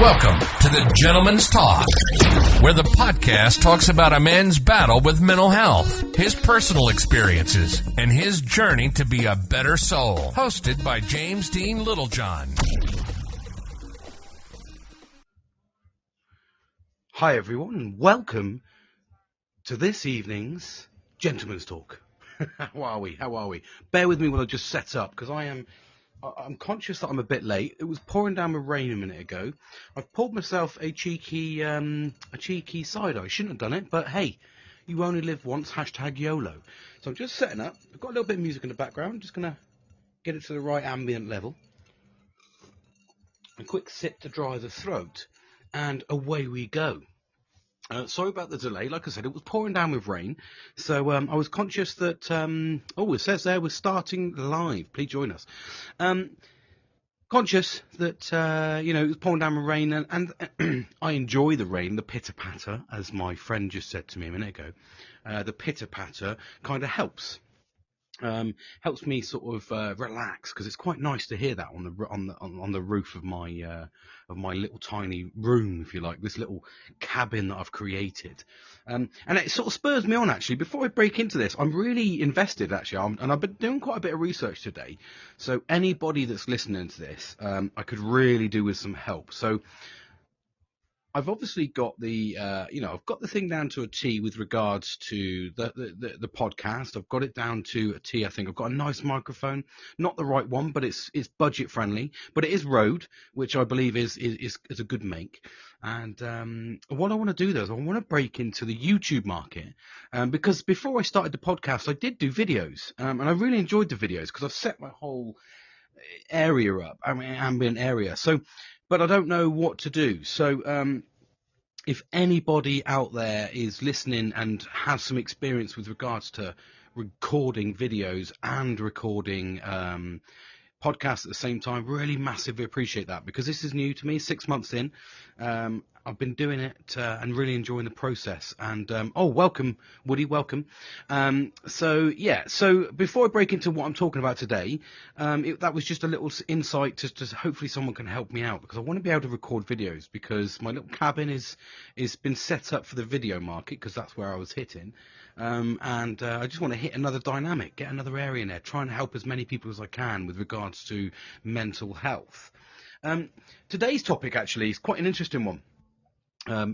Welcome to the Gentleman's Talk, where the podcast talks about a man's battle with mental health, his personal experiences, and his journey to be a better soul. Hosted by James Dean Littlejohn. Hi everyone, and welcome to this evening's Gentleman's Talk. How are we? Bear with me while I just set up, because I'm conscious that I'm a bit late. It was pouring down with rain a minute ago. I've poured myself a cheeky cider. I shouldn't have done it, but hey, you only live once, hashtag YOLO. So I'm just setting up. I've got a little bit of music in the background. Just going to get it to the right ambient level. A quick sip to dry the throat, and away we go. Sorry about the delay. Like I said, it was pouring down with rain, so I was conscious that it says there we're starting live. Please join us. Conscious that it was pouring down with rain, and I enjoy the rain, the pitter patter, as my friend just said to me a minute ago. The pitter patter kind of helps me sort of relax, because it's quite nice to hear that on the roof of my little tiny room, if you like, this little cabin that I've created, and it sort of spurs me on. Actually, before I break into this, I'm really invested actually, and I've been doing quite a bit of research today. So anybody that's listening to this, I could really do with some help. So I've obviously got I've got the thing down to a T with regards to the podcast. I've got it down to a T. I think I've got a nice microphone, not the right one, but it's budget friendly. But it is Rode, which I believe is a good make. And what I want to do though is I want to break into the YouTube market, because before I started the podcast, I did do videos, and I really enjoyed the videos because I've set my whole area up, ambient area. So. But I don't know what to do. So if anybody out there is listening and has some experience with regards to recording videos and recording podcasts at the same time, really massively appreciate that, because this is new to me, 6 months in. I've been doing it and really enjoying the process. And welcome, Woody, welcome. So before I break into what I'm talking about today, that was just a little insight to hopefully someone can help me out, because I want to be able to record videos, because my little cabin is been set up for the video market, because that's where I was hitting. And I just want to hit another dynamic, get another area in there, try and help as many people as I can with regards to mental health. Today's topic actually is quite an interesting one.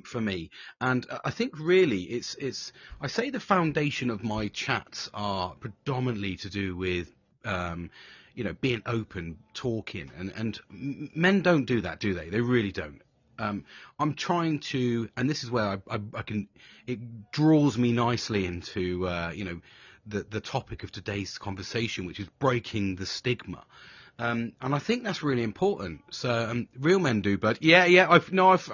For me, and I think really it's I say the foundation of my chats are predominantly to do with being open, talking, and men don't do that, do they? They really don't. I'm trying to, and this is where I can, it draws me nicely into the topic of today's conversation, which is breaking the stigma. And I think that's really important. So real men do, but I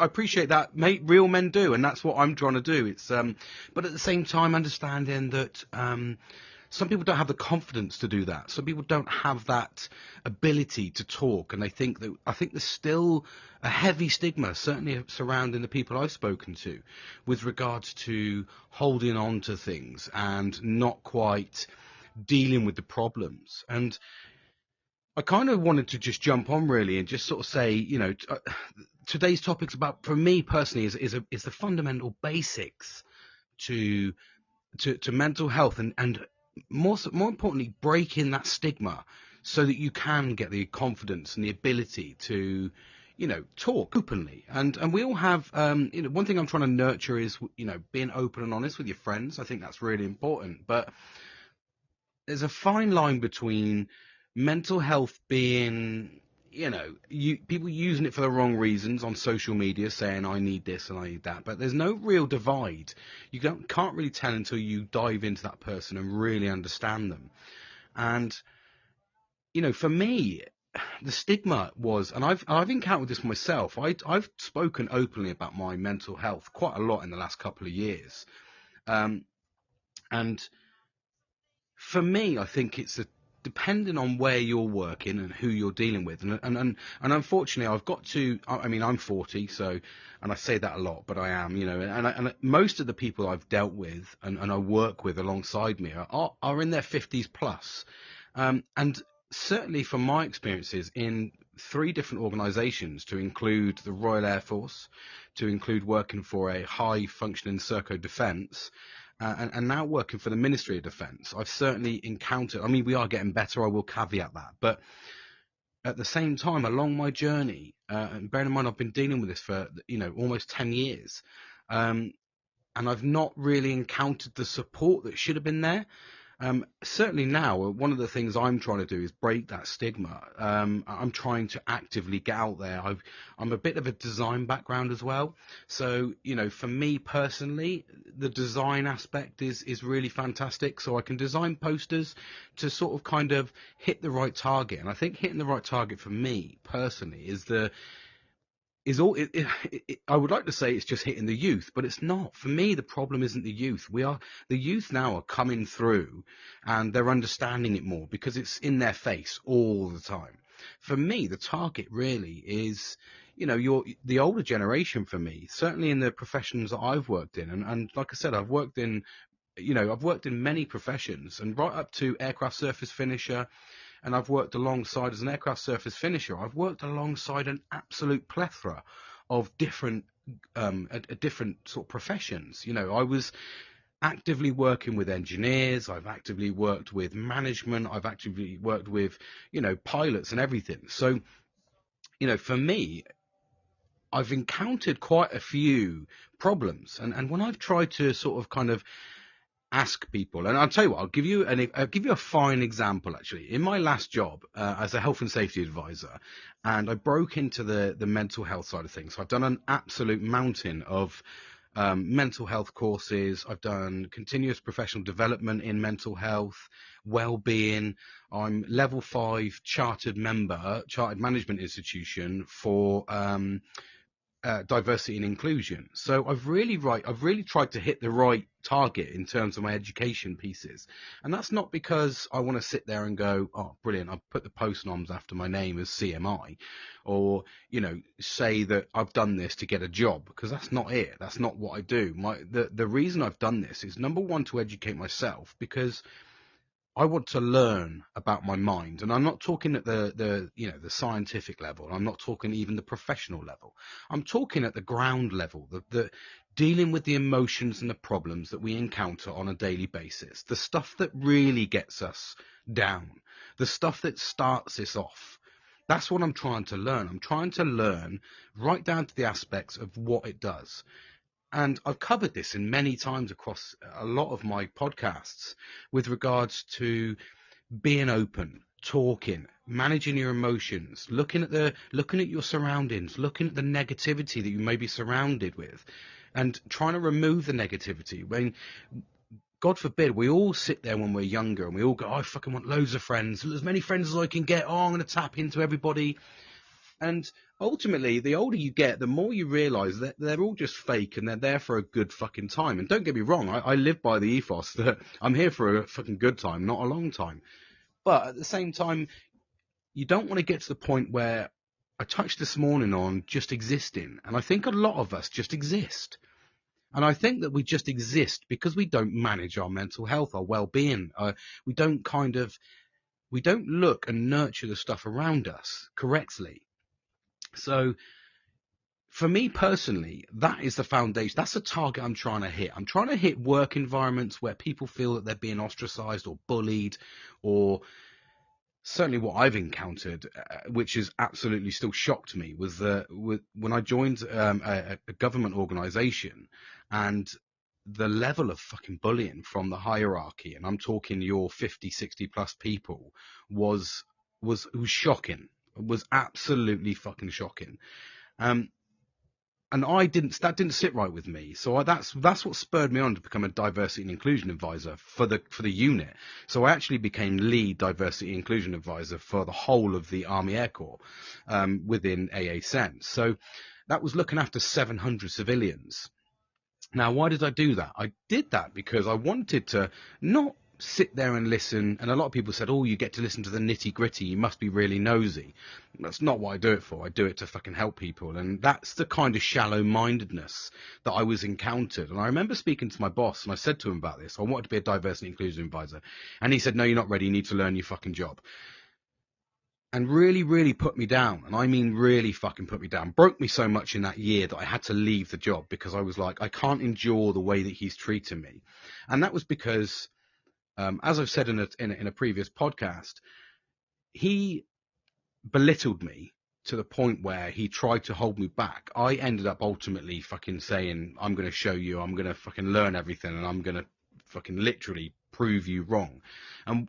appreciate that, mate. Real men do, and that's what I'm trying to do. It's but at the same time, understanding that some people don't have the confidence to do that. Some people don't have that ability to talk, and I think there's still a heavy stigma, certainly surrounding the people I've spoken to, with regards to holding on to things and not quite dealing with the problems. And I kind of wanted to just jump on really and just sort of say, today's topic's about, for me personally, is the fundamental basics to mental health, and more importantly, breaking that stigma so that you can get the confidence and the ability to, talk openly. And we all have, one thing I'm trying to nurture is, being open and honest with your friends. I think that's really important. But there's a fine line between mental health being, people using it for the wrong reasons on social media, saying I need this and I need that, but there's no real divide. You can't really tell until you dive into that person and really understand them. And for me, the stigma was, and I've encountered this myself. I've spoken openly about my mental health quite a lot in the last couple of years, and for me, I think it's depending on where you're working and who you're dealing with. And unfortunately, I'm 40, so, and I say that a lot, but I am, and most of the people I've dealt with and I work with alongside me are in their 50s plus. And certainly from my experiences in 3 different organisations, to include the Royal Air Force, to include working for a high-functioning Serco Defence, and now working for the Ministry of Defence. I've certainly encountered, I mean, we are getting better, I will caveat that, but at the same time, along my journey, and bearing in mind I've been dealing with this for, almost 10 years, and I've not really encountered the support that should have been there. Certainly now, one of the things I'm trying to do is break that stigma. I'm trying to actively get out there. I'm a bit of a design background as well. So, for me personally, the design aspect is really fantastic. So I can design posters to sort of kind of hit the right target. And I think hitting the right target for me personally I would like to say it's just hitting the youth, but it's not. For me, the problem isn't the youth. The youth now are coming through and they're understanding it more because it's in their face all the time. For me, the target really is, the older generation for me, certainly in the professions that I've worked in. And like I said, I've worked in many professions, and right up to aircraft surface finisher. And I've worked alongside, as an aircraft surface finisher, I've worked alongside an absolute plethora of different sort of professions. I was actively working with engineers, I've actively worked with management, I've actively worked with, pilots and everything. So, for me, I've encountered quite a few problems. And when I've tried to sort of kind of ask people, and I'll tell you what, I'll give you a fine example. Actually, in my last job as a health and safety advisor, and I broke into the mental health side of things. So I've done an absolute mountain of mental health courses. I've done continuous professional development in mental health, well-being. I'm level 5 chartered management institution for diversity and inclusion. So I've really tried to hit the right target in terms of my education pieces. And that's not because I want to sit there and go, oh, brilliant, I've put the post noms after my name as CMI, or, say that I've done this to get a job, because that's not it. That's not what I do. The reason I've done this is, number one, to educate myself, because I want to learn about my mind, and I'm not talking at the scientific level. I'm not talking even the professional level. I'm talking at the ground level, the dealing with the emotions and the problems that we encounter on a daily basis, the stuff that really gets us down, the stuff that starts us off. That's what I'm trying to learn. I'm trying to learn right down to the aspects of what it does. And I've covered this in many times across a lot of my podcasts with regards to being open, talking, managing your emotions, looking at your surroundings, looking at the negativity that you may be surrounded with, and trying to remove the negativity. When, God forbid, we all sit there when we're younger and we all go, I fucking want loads of friends, as many friends as I can get. Oh, I'm going to tap into everybody. And ultimately, the older you get, the more you realise that they're all just fake and they're there for a good fucking time. And don't get me wrong, I live by the ethos that I'm here for a fucking good time, not a long time. But at the same time, you don't want to get to the point where I touched this morning on just existing. And I think a lot of us just exist. And I think that we just exist because we don't manage our mental health, our well-being. We don't look and nurture the stuff around us correctly. So for me personally, that is the foundation. That's the target I'm trying to hit. I'm trying to hit work environments where people feel that they're being ostracized or bullied, or certainly what I've encountered, which has absolutely still shocked me, was when I joined a government organization, and the level of fucking bullying from the hierarchy, and I'm talking your 50, 60 plus people, was shocking. It was absolutely fucking shocking. And that didn't sit right with me. So that's what spurred me on to become a diversity and inclusion advisor for the unit. So I actually became lead diversity and inclusion advisor for the whole of the Army Air Corps within AA Sense. So that was looking after 700 civilians. Now, why did I do that? I did that because I wanted to not sit there and listen. And a lot of people said, oh, you get to listen to the nitty gritty, you must be really nosy. That's not what I do it for. I do it to fucking help people. And that's the kind of shallow mindedness that I was encountered. And I remember speaking to my boss, and I said to him about this. I wanted to be a diversity and inclusion advisor. And he said, no, you're not ready. You need to learn your fucking job. and really, really put me down. And I mean really fucking put me down. Broke me so much in that year that I had to leave the job because I was like, I can't endure the way that he's treating me. And that was because, as I've said in a previous podcast, he belittled me to the point where he tried to hold me back. I ended up ultimately fucking saying, I'm going to show you, I'm going to fucking learn everything, and I'm going to fucking literally prove you wrong. And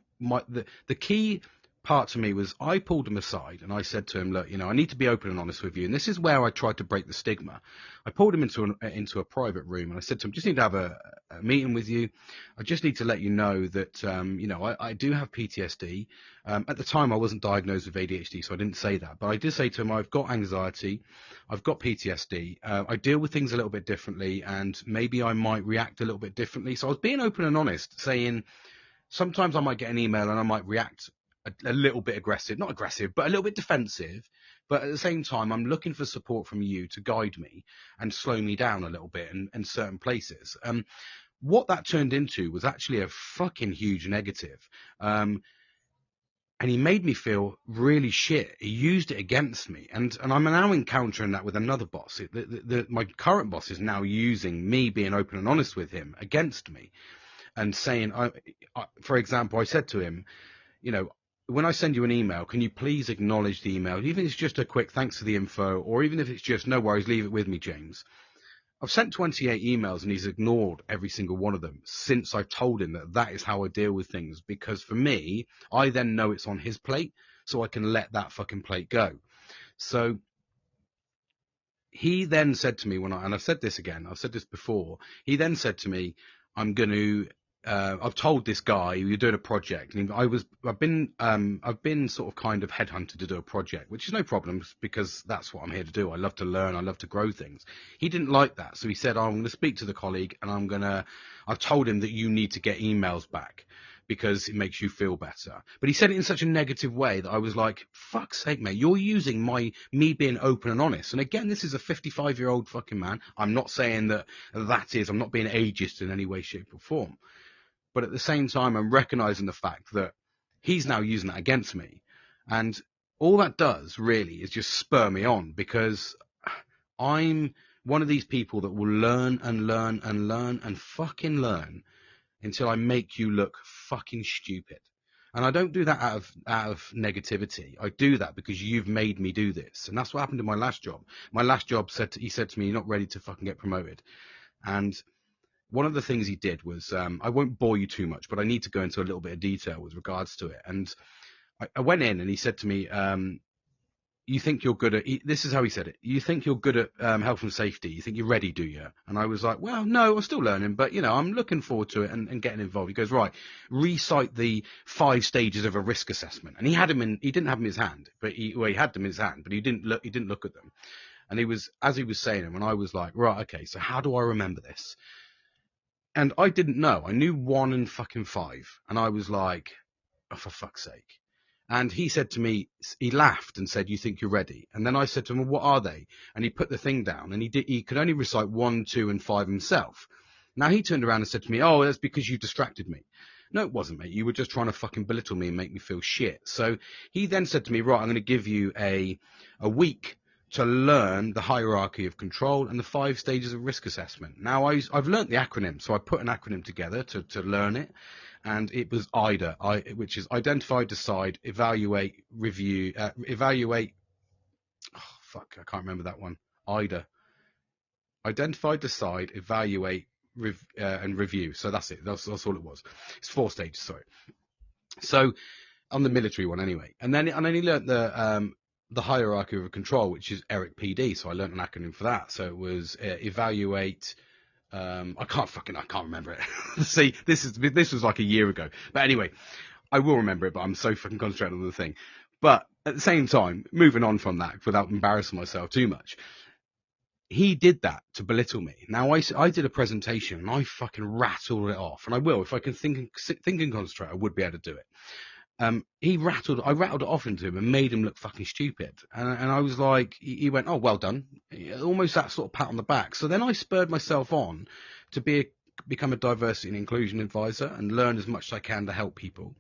the key part to me was I pulled him aside and I said to him, look, I need to be open and honest with you. And this is where I tried to break the stigma. I pulled him into a private room and I said to him, just need to have a meeting with you. I just need to let you know that, I do have PTSD. At the time I wasn't diagnosed with ADHD, so I didn't say that, but I did say to him, I've got anxiety, I've got PTSD. I deal with things a little bit differently and maybe I might react a little bit differently. So I was being open and honest, saying sometimes I might get an email and I might react a little bit aggressive, not aggressive, but a little bit defensive. But at the same time, I'm looking for support from you to guide me and slow me down a little bit in certain places. What that turned into was actually a fucking huge negative. And he made me feel really shit. He used it against me. And I'm now encountering that with another boss. My current boss is now using me being open and honest with him against me and saying, for example, I said to him, when I send you an email, can you please acknowledge the email, even if it's just a quick thanks for the info, or even if it's just no worries, leave it with me, James. I've sent 28 emails and he's ignored every single one of them since I told him that is how I deal with things. Because for me, I then know it's on his plate, so I can let that fucking plate go. So he then said to me and I've said this again, I've said this before, he then said to me, I've told this guy you're doing a project, and I've been sort of kind of headhunted to do a project, which is no problem because that's what I'm here to do. I love to learn, I love to grow things. He didn't like that, so he said, I'm going to speak to the colleague, and I've told him that you need to get emails back because it makes you feel better. But he said it in such a negative way that I was like, fuck's sake, mate, you're using me being open and honest. And again, this is a 55-year-old fucking man. I'm not saying I'm not being ageist in any way, shape or form. But at the same time, I'm recognizing the fact that he's now using that against me. And all that does really is just spur me on, because I'm one of these people that will learn and learn and learn and fucking learn until I make you look fucking stupid. And I don't do that out of negativity. I do that because you've made me do this. And that's what happened in my last job. My last job he said to me, you're not ready to fucking get promoted. And one of the things he did was, I won't bore you too much, but I need to go into a little bit of detail with regards to it. And I went in and he said to me, you think you're good at, this is how he said it, you think you're good at health and safety, you think you're ready, do you? And I was like, well, no, I'm still learning, but I'm looking forward to it and getting involved. He goes, right, recite the 5 stages of a risk assessment. And he didn't have them in his hand, but he had them in his hand, but he didn't look at them. And as he was saying them, and I was like, right, okay, so how do I remember this? And I didn't know. I knew 1 and fucking 5. And I was like, oh, for fuck's sake. And he said to me, he laughed and said, you think you're ready? And then I said to him, well, what are they? And he put the thing down, and he could only recite 1, 2, and 5 himself. Now he turned around and said to me, oh, that's because you distracted me. No, it wasn't, mate. You were just trying to fucking belittle me and make me feel shit. So he then said to me, right, I'm going to give you a week to learn the hierarchy of control and the 5 stages of risk assessment. Now, I've learnt the acronym, so I put an acronym together to learn it, and it was IDA, which is Identify, Decide, Evaluate, Review, Evaluate. Oh, fuck, I can't remember that one. IDA. Identify, Decide, Evaluate, and Review. So that's it. That's all it was. It's 4 stages, sorry. So, on the military one anyway. And then he learnt the hierarchy of control, which is ERIC PD. So I learned an acronym for that. So it was evaluate. I can't remember it. See, this was like a year ago. But anyway, I will remember it. But I'm so fucking concentrated on the thing. But at the same time, moving on from that without embarrassing myself too much, he did that to belittle me. Now I did a presentation and I fucking rattled it off, and I will, if I can think and concentrate, I would be able to do it. I rattled it off into him and made him look fucking stupid. And I was like, he went, oh, well done. Almost that sort of pat on the back. So then I spurred myself on to become a diversity and inclusion advisor and learn as much as I can to help people.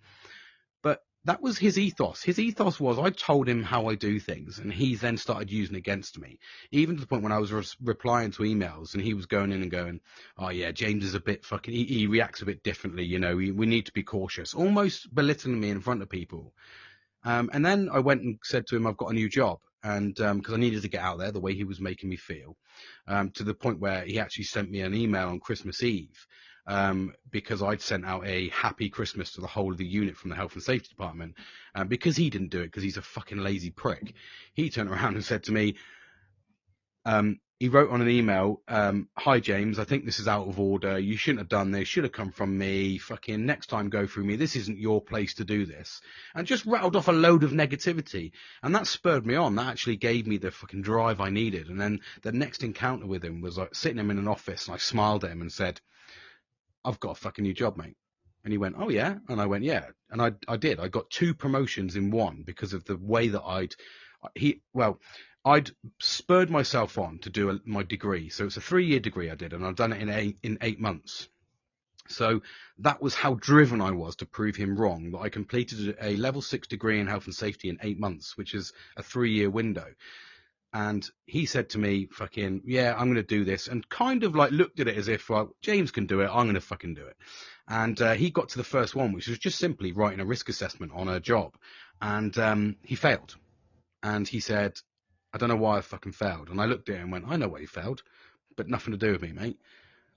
But that was his ethos. His ethos was I told him how I do things, and he then started using it against me, even to the point when I was replying to emails, and he was going in and going, "Oh yeah, James is a bit fucking. He reacts a bit differently. You know, we need to be cautious," almost belittling me in front of people. And then I went and said to him, "I've got a new job," and because I needed to get out there, the way he was making me feel, to the point where he actually sent me an email on Christmas Eve. Because I'd sent out a happy Christmas to the whole of the unit from the health and safety department, because he didn't do it because he's a fucking lazy prick. He turned around and said to me, he wrote on an email, "Hi James, I think this is out of order. You shouldn't have done this. Should have come from me. Fucking next time go through me. This isn't your place to do this." And just rattled off a load of negativity. And that spurred me on. That actually gave me the fucking drive I needed. And then the next encounter with him was like sitting him in an office, and I smiled at him and said, "I've got a fucking new job, mate." And he went, "Oh yeah?" And I went, "Yeah." And I did. I got 2 promotions in one because of the way that I'd spurred myself on to do my degree. So it's a 3-year degree I did, and I've done it in 8 months. So that was how driven I was to prove him wrong, that I completed a level 6 degree in health and safety in 8 months, which is a 3-year window. And he said to me, fucking, "Yeah, I'm going to do this," and kind of like looked at it as if, well, James can do it, I'm going to fucking do it. And he got to the first one, which was just simply writing a risk assessment on a job. And he failed. And he said, "I don't know why I fucking failed." And I looked at him and went, "I know why you failed, but nothing to do with me, mate."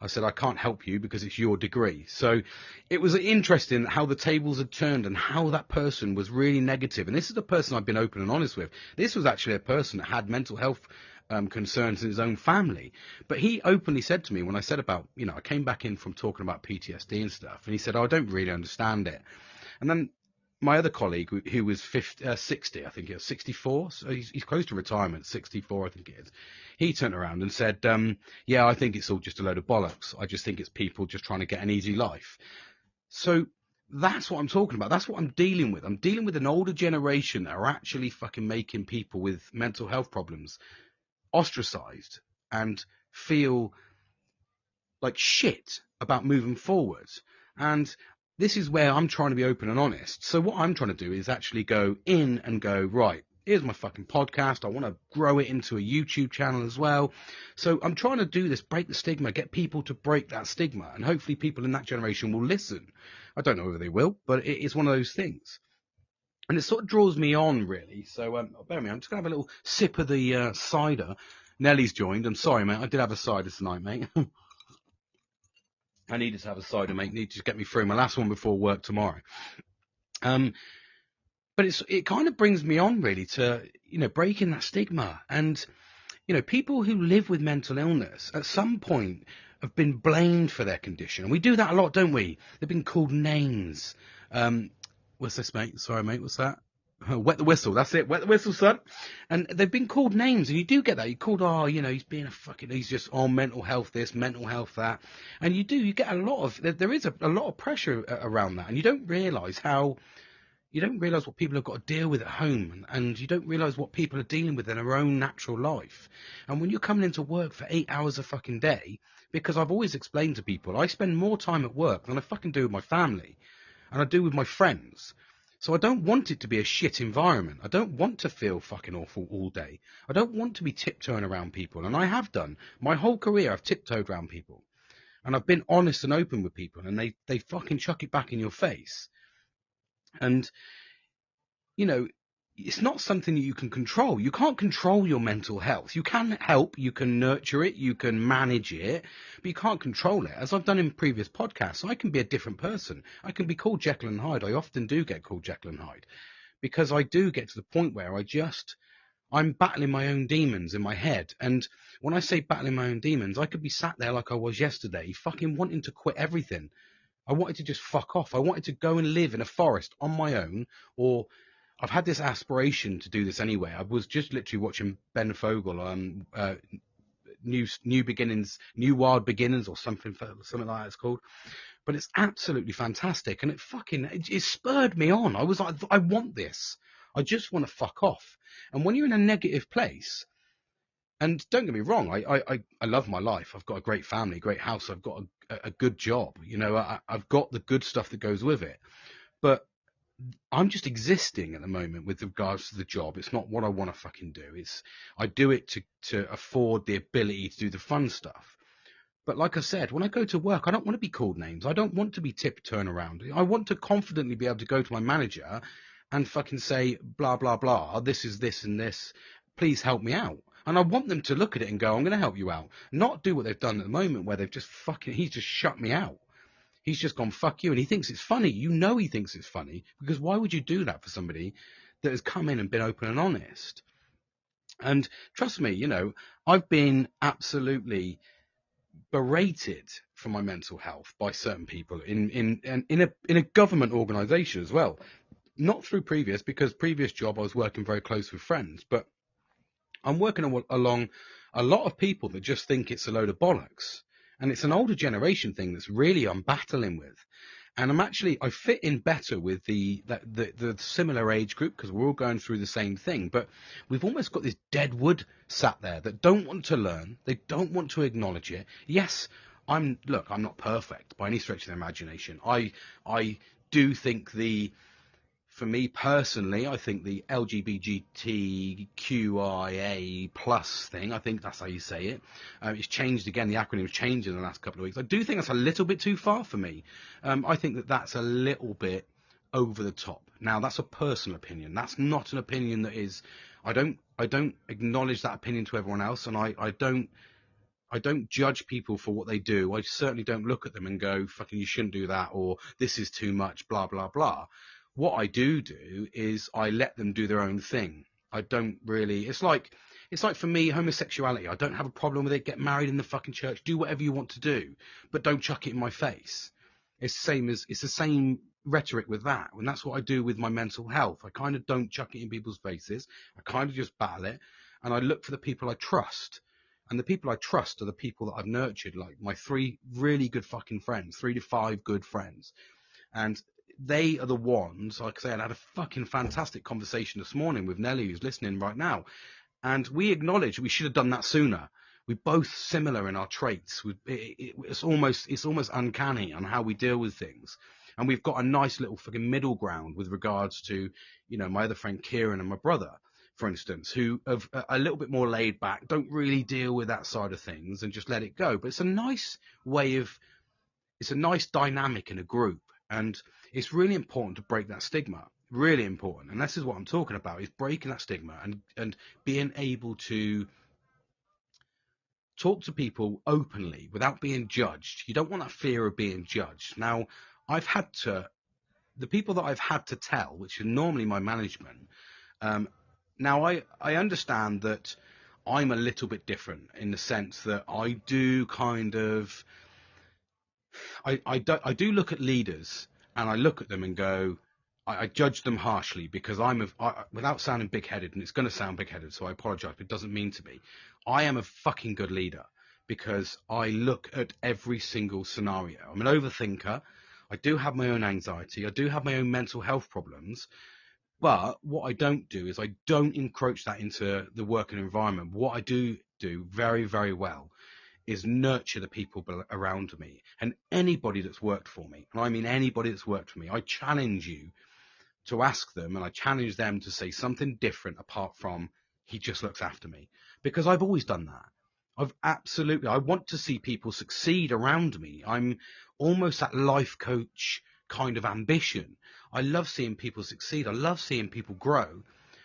I said, "I can't help you because it's your degree." So it was interesting how the tables had turned and how that person was really negative. And this is the person I've been open and honest with. This was actually a person that had mental health concerns in his own family. But he openly said to me when I said about, I came back in from talking about PTSD and stuff, and he said, "Oh, I don't really understand it." And then my other colleague, who was 60, I think he was 64, so he's close to retirement, 64, I think it is. He turned around and said, "Yeah, I think it's all just a load of bollocks. I just think it's people just trying to get an easy life." So that's what I'm talking about. That's what I'm dealing with. I'm dealing with an older generation that are actually fucking making people with mental health problems ostracized and feel like shit about moving forward. And this is where I'm trying to be open and honest. So what I'm trying to do is actually go in and go, right, here's my fucking podcast. I want to grow it into a YouTube channel as well. So I'm trying to do this, break the stigma, get people to break that stigma. And hopefully people in that generation will listen. I don't know whether they will, but it is one of those things. And it sort of draws me on, really. So bear with me, I'm just going to have a little sip of the cider. Nelly's joined. I'm sorry, mate. I did have a cider tonight, mate. I needed to have a cider, mate. Need to get me through my last one before work tomorrow. But it kind of brings me on really to, breaking that stigma. And, people who live with mental illness at some point have been blamed for their condition. And we do that a lot, don't we? They've been called names. What's this, mate? Sorry, mate. What's that? Wet the whistle. That's it. Wet the whistle, son. And they've been called names, and you do get that. You're called, he's being he's just on mental health this, mental health that. And you get a lot of, there is a lot of pressure around that. And you don't realise what people have got to deal with at home. And you don't realise what people are dealing with in their own natural life. And when you're coming into work for 8 hours a fucking day, because I've always explained to people, I spend more time at work than I fucking do with my family. And I do with my friends. So I don't want it to be a shit environment. I don't want to feel fucking awful all day. I don't want to be tiptoeing around people. And I have done. My whole career, I've tiptoed around people. And I've been honest and open with people. And they fucking chuck it back in your face. And, it's not something that you can control. You can't control your mental health. You can help, you can nurture it, you can manage it, but you can't control it. As I've done in previous podcasts, I can be a different person. I can be called Jekyll and Hyde. I often do get called Jekyll and Hyde because I do get to the point where I'm battling my own demons in my head. And when I say battling my own demons, I could be sat there like I was yesterday, fucking wanting to quit everything. I wanted to just fuck off. I wanted to go and live in a forest on my own, or I've had this aspiration to do this anyway. I was just literally watching Ben Fogle on New Beginnings, New Wild Beginnings, or something like that it's called. But it's absolutely fantastic, and it spurred me on. I was like, I want this. I just want to fuck off. And when you're in a negative place, and don't get me wrong, I love my life. I've got a great family, great house. I've got a good job. I've got the good stuff that goes with it. But I'm just existing at the moment with regards to the job. It's not what I want to fucking do. I do it to afford the ability to do the fun stuff. But like I said, when I go to work, I don't want to be called names. I don't want to be tiptoeing around. I want to confidently be able to go to my manager and fucking say, blah, blah, blah, this is this and this. Please help me out. And I want them to look at it and go, I'm going to help you out. Not do what they've done at the moment where he's just shut me out. He's just gone, fuck you. And he thinks it's funny. You know he thinks it's funny. Because why would you do that for somebody that has come in and been open and honest? And trust me, I've been absolutely berated for my mental health by certain people in a government organisation as well. Not through because previous job I was working very close with friends, but I'm working along a lot of people that just think it's a load of bollocks. And it's an older generation thing that's really I'm battling with. And I fit in better with the similar age group because we're all going through the same thing. But we've almost got this dead wood sat there that don't want to learn. They don't want to acknowledge it. Yes, I'm not perfect by any stretch of the imagination. I do think for me personally, I think the LGBTQIA plus thing, I think that's how you say it. It's changed again. The acronym's changed in the last couple of weeks. I do think that's a little bit too far for me. I think that's a little bit over the top. Now, that's a personal opinion. That's not an opinion that is. I don't acknowledge that opinion to everyone else, and I don't judge people for what they do. I certainly don't look at them and go, "Fucking, you shouldn't do that," or "This is too much," blah blah blah. What I do is I let them do their own thing. I don't really. It's like for me, homosexuality. I don't have a problem with it. Get married in the fucking church. Do whatever you want to do, but don't chuck it in my face. It's the same rhetoric with that, and that's what I do with my mental health. I kind of don't chuck it in people's faces. I kind of just battle it, and I look for the people I trust. And the people I trust are the people that I've nurtured, like my 3 really good fucking friends, 3 to 5 good friends, and they are the ones, like I say, I had a fucking fantastic conversation this morning with Nelly, who's listening right now. And we acknowledge we should have done that sooner. We're both similar in our traits. It's almost uncanny on how we deal with things. And we've got a nice little fucking middle ground with regards to, my other friend Kieran and my brother, for instance, who are a little bit more laid back, don't really deal with that side of things and just let it go. But it's a nice dynamic in a group. And it's really important to break that stigma, really important. And this is what I'm talking about, is breaking that stigma and being able to talk to people openly without being judged. You don't want that fear of being judged. Now, the people that I've had to tell, which are normally my management, now I understand that I'm a little bit different in the sense that I do kind of, I do look at leaders and I look at them and go, I judge them harshly because without sounding big-headed, and it's going to sound big-headed, so I apologize, but it doesn't mean to be. I am a fucking good leader because I look at every single scenario. I'm an overthinker. I do have my own anxiety. I do have my own mental health problems. But what I don't do is I don't encroach that into the working environment. What I do very, very well is nurture the people around me and anybody that's worked for me. And I mean anybody that's worked for me. I challenge you to ask them, and I challenge them to say something different apart from he just looks after me, because I've always done that. I want to see people succeed around me. I'm almost that life coach kind of ambition. I love seeing people succeed. I love seeing people grow.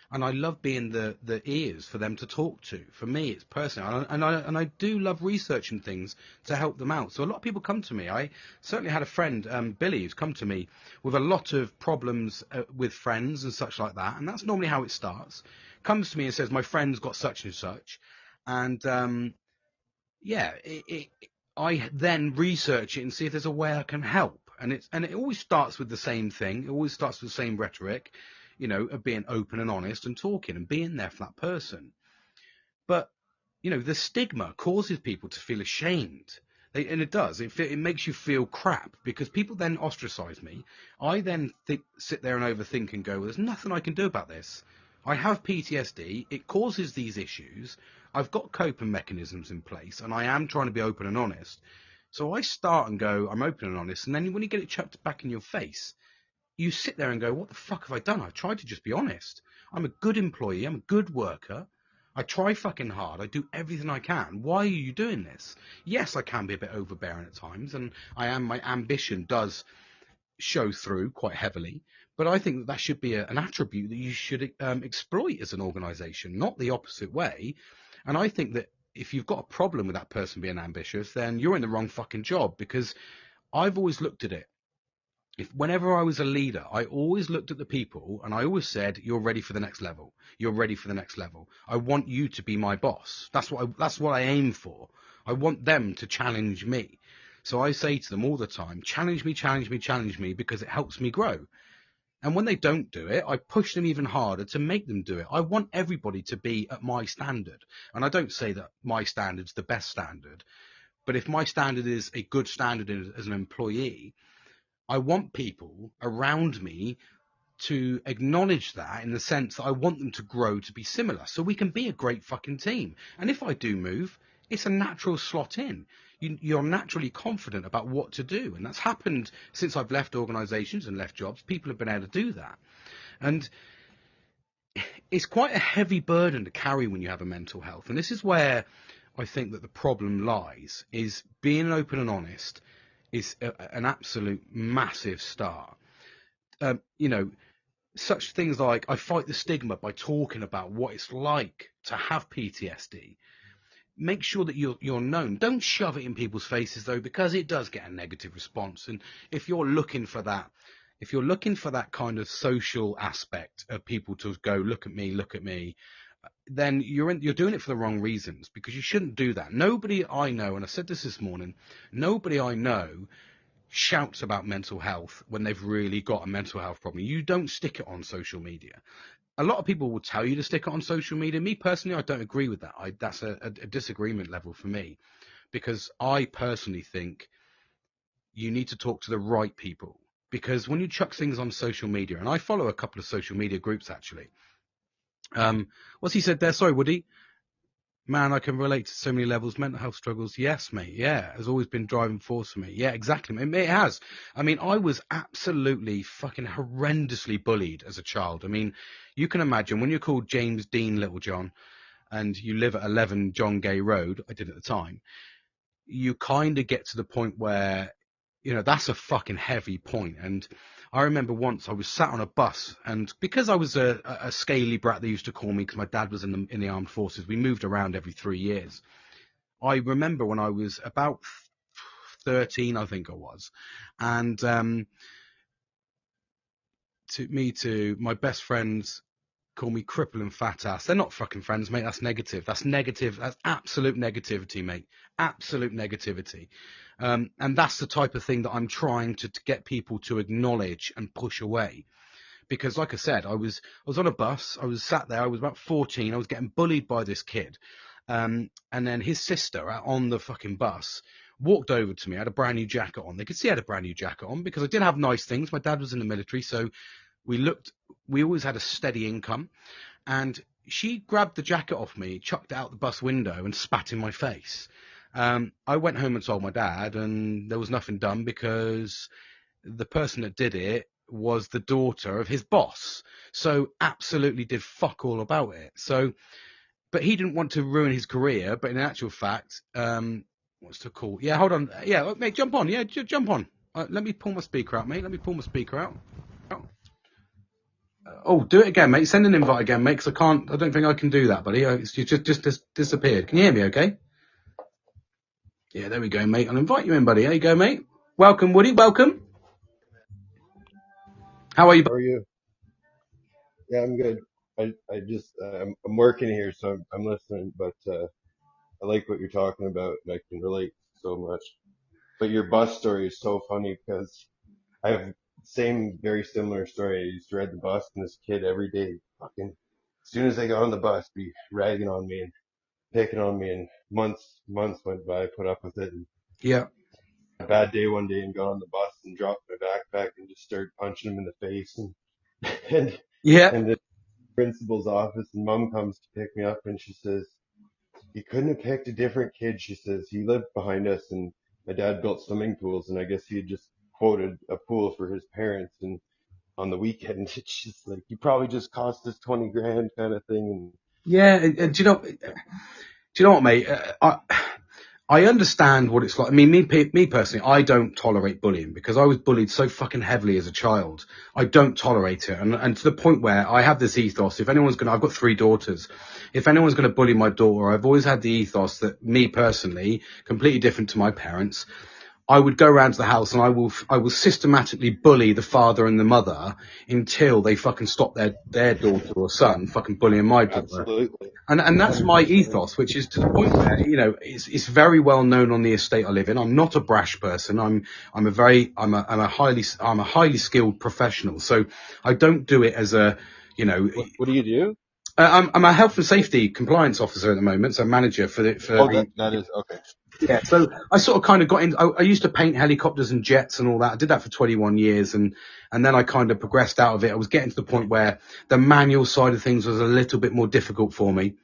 And I love being the ears for them to talk to. For me, it's personal. And I do love researching things to help them out. So a lot of people come to me. I certainly had a friend, Billy, who's come to me with a lot of problems with friends and such like that. And that's normally how it starts. Comes to me and says, my friend's got such and such. And, I then research it and see if there's a way I can help. And it always starts with the same thing. It always starts with the same rhetoric. Of being open and honest and talking and being there for that person. But, the stigma causes people to feel ashamed. And it does. It makes you feel crap because people then ostracize me. I then sit there and overthink and go, well, there's nothing I can do about this. I have PTSD. It causes these issues. I've got coping mechanisms in place and I am trying to be open and honest. So I start and go, I'm open and honest. And then when you get it chucked back in your face, you sit there and go, what the fuck have I done? I've tried to just be honest. I'm a good employee. I'm a good worker. I try fucking hard. I do everything I can. Why are you doing this? Yes, I can be a bit overbearing at times, and my ambition does show through quite heavily. But I think that should be an attribute that you should exploit as an organisation, not the opposite way. And I think that if you've got a problem with that person being ambitious, then you're in the wrong fucking job, because I've always looked at it. Whenever I was a leader, I always looked at the people and I always said, you're ready for the next level. You're ready for the next level. I want you to be my boss. That's what I aim for. I want them to challenge me. So I say to them all the time, challenge me, challenge me, challenge me, because it helps me grow. And when they don't do it, I push them even harder to make them do it. I want everybody to be at my standard. And I don't say that my standard's the best standard, but if my standard is a good standard as an employee, I want people around me to acknowledge that, in the sense that I want them to grow to be similar, so we can be a great fucking team. And if I do move, it's a natural slot in. You're naturally confident about what to do. And that's happened since I've left organisations and left jobs. People have been able to do that. And it's quite a heavy burden to carry when you have a mental health. And this is where I think that the problem lies, is being open and honest is an absolute massive start. Such things like, I fight the stigma by talking about what it's like to have PTSD. Make sure that you're known. Don't shove it in people's faces, though, because it does get a negative response. And if you're looking for that kind of social aspect of people to go, look at me, then you're doing it for the wrong reasons, because you shouldn't do that. Nobody I know, and I said this morning, nobody I know shouts about mental health when they've really got a mental health problem. You don't stick it on social media. A lot of people will tell you to stick it on social media. Me personally, I don't agree with that. That's a disagreement level for me, because I personally think you need to talk to the right people. Because when you chuck things on social media, and I follow a couple of social media groups actually. What's he said there? Sorry, Woody. Man, I can relate to so many levels. Mental health struggles. Yes, mate. Yeah, has always been driving force for me. Yeah, exactly. It has. I mean, I was absolutely fucking horrendously bullied as a child. I mean, you can imagine when you're called James Dean Littlejohn and you live at 11 John Gay Road, I did at the time, you kind of get to the point where, that's a fucking heavy point. And I remember once I was sat on a bus, and because I was a scaly brat, they used to call me, because my dad was in the armed forces. We moved around every 3 years. I remember when I was about 13, I think I was, and my best friends call me cripple and fat ass. They're not fucking friends, mate. That's negative. That's negative. That's absolute negativity, mate. Absolute negativity. And that's the type of thing that I'm trying to get people to acknowledge and push away. Because like I said, I was on a bus. I was sat there. I was about 14. I was getting bullied by this kid. And then his sister on the fucking bus walked over to me. I had a brand new jacket on. They could see I had a brand new jacket on because I did have nice things. My dad was in the military, so we always had a steady income. And she grabbed the jacket off me, chucked it out the bus window and spat in my face. I went home and told my dad, and there was nothing done, because the person that did it was the daughter of his boss. So absolutely did fuck all about it. So, but he didn't want to ruin his career. But in actual fact, what's the call? Yeah, hold on. Yeah, mate, jump on. Yeah, jump on. Let me pull my speaker out, mate. Let me pull my speaker out. Oh, do it again, mate. Send an invite again, mate, because I don't think I can do that, buddy. You just disappeared. Can you hear me okay? Yeah, there we go, mate. I'll invite you in, buddy. There you go, mate. Welcome, Woody. Welcome. How are you? How are you? Yeah, I'm good. I'm working here, so I'm listening, but I like what you're talking about, and I can relate so much. But your bus story is so funny because I have very similar story. I used to ride the bus, and this kid every day, fucking, as soon as I got on the bus, be ragging on me and picking on me, and months went by, I put up with it. And Yeah. a bad day one day, and got on the bus and dropped my backpack and just started punching him in the face, and and Yeah. and the principal's office, and mom comes to pick me up, and she says, "You couldn't have picked a different kid." She says, "He lived behind us, and my dad built swimming pools, and I guess he had just quoted a pool for his parents, and on the weekend. It's just like, you probably just cost us 20 grand kind of thing. Yeah, and do you know what, mate? I understand what it's like. I mean, me personally, I don't tolerate bullying because I was bullied so fucking heavily as a child. I don't tolerate it. And to the point where I have this ethos, if anyone's I've got 3 daughters. If anyone's going to bully my daughter, I've always had the ethos that me personally, completely different to my parents, I would go around to the house and I will systematically bully the father and the mother until they fucking stop their daughter or son fucking bullying my daughter. Absolutely. And that's my 100%. ethos, which is to the point where, it's very well known on the estate I live in. I'm not a brash person. I'm a highly skilled professional. So I don't do it as a, What do you do? I'm a health and safety compliance officer at the moment. So manager for That is okay. yeah, so I sort of kind of got in. I used to paint helicopters and jets and all that. I did that for 21 years, and then I kind of progressed out of it. I was getting to the point where the manual side of things was a little bit more difficult for me,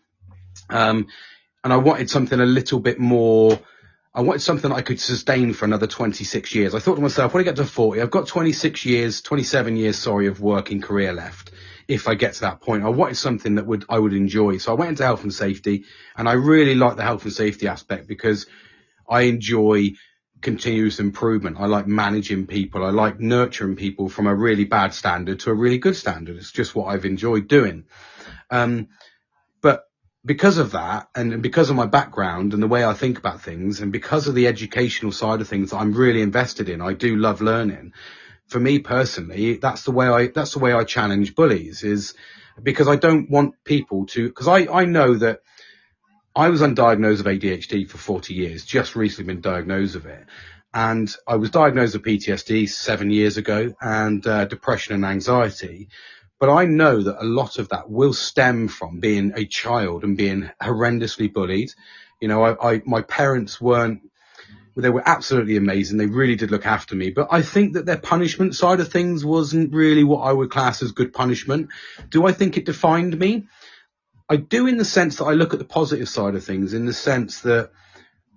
and I wanted something a little bit more. I wanted something I could sustain for another 26 years. I thought to myself, when I get to 40, I've got 27 years, of working career left. If I get to that point, I wanted something that I would enjoy. So I went into health and safety, and I really like the health and safety aspect because I enjoy continuous improvement. I like managing people. I like nurturing people from a really bad standard to a really good standard. It's just what I've enjoyed doing. But because of that, and because of my background and the way I think about things, and because of the educational side of things that I'm really invested in, I do love learning. For me personally, that's the way I challenge bullies, is because I don't want people to, because I know that I was undiagnosed of ADHD for 40 years, just recently been diagnosed with it. And I was diagnosed with PTSD 7 years ago, and depression and anxiety. But I know that a lot of that will stem from being a child and being horrendously bullied. My parents they were absolutely amazing. They really did look after me. But I think that their punishment side of things wasn't really what I would class as good punishment. Do I think it defined me? I do, in the sense that I look at the positive side of things, in the sense that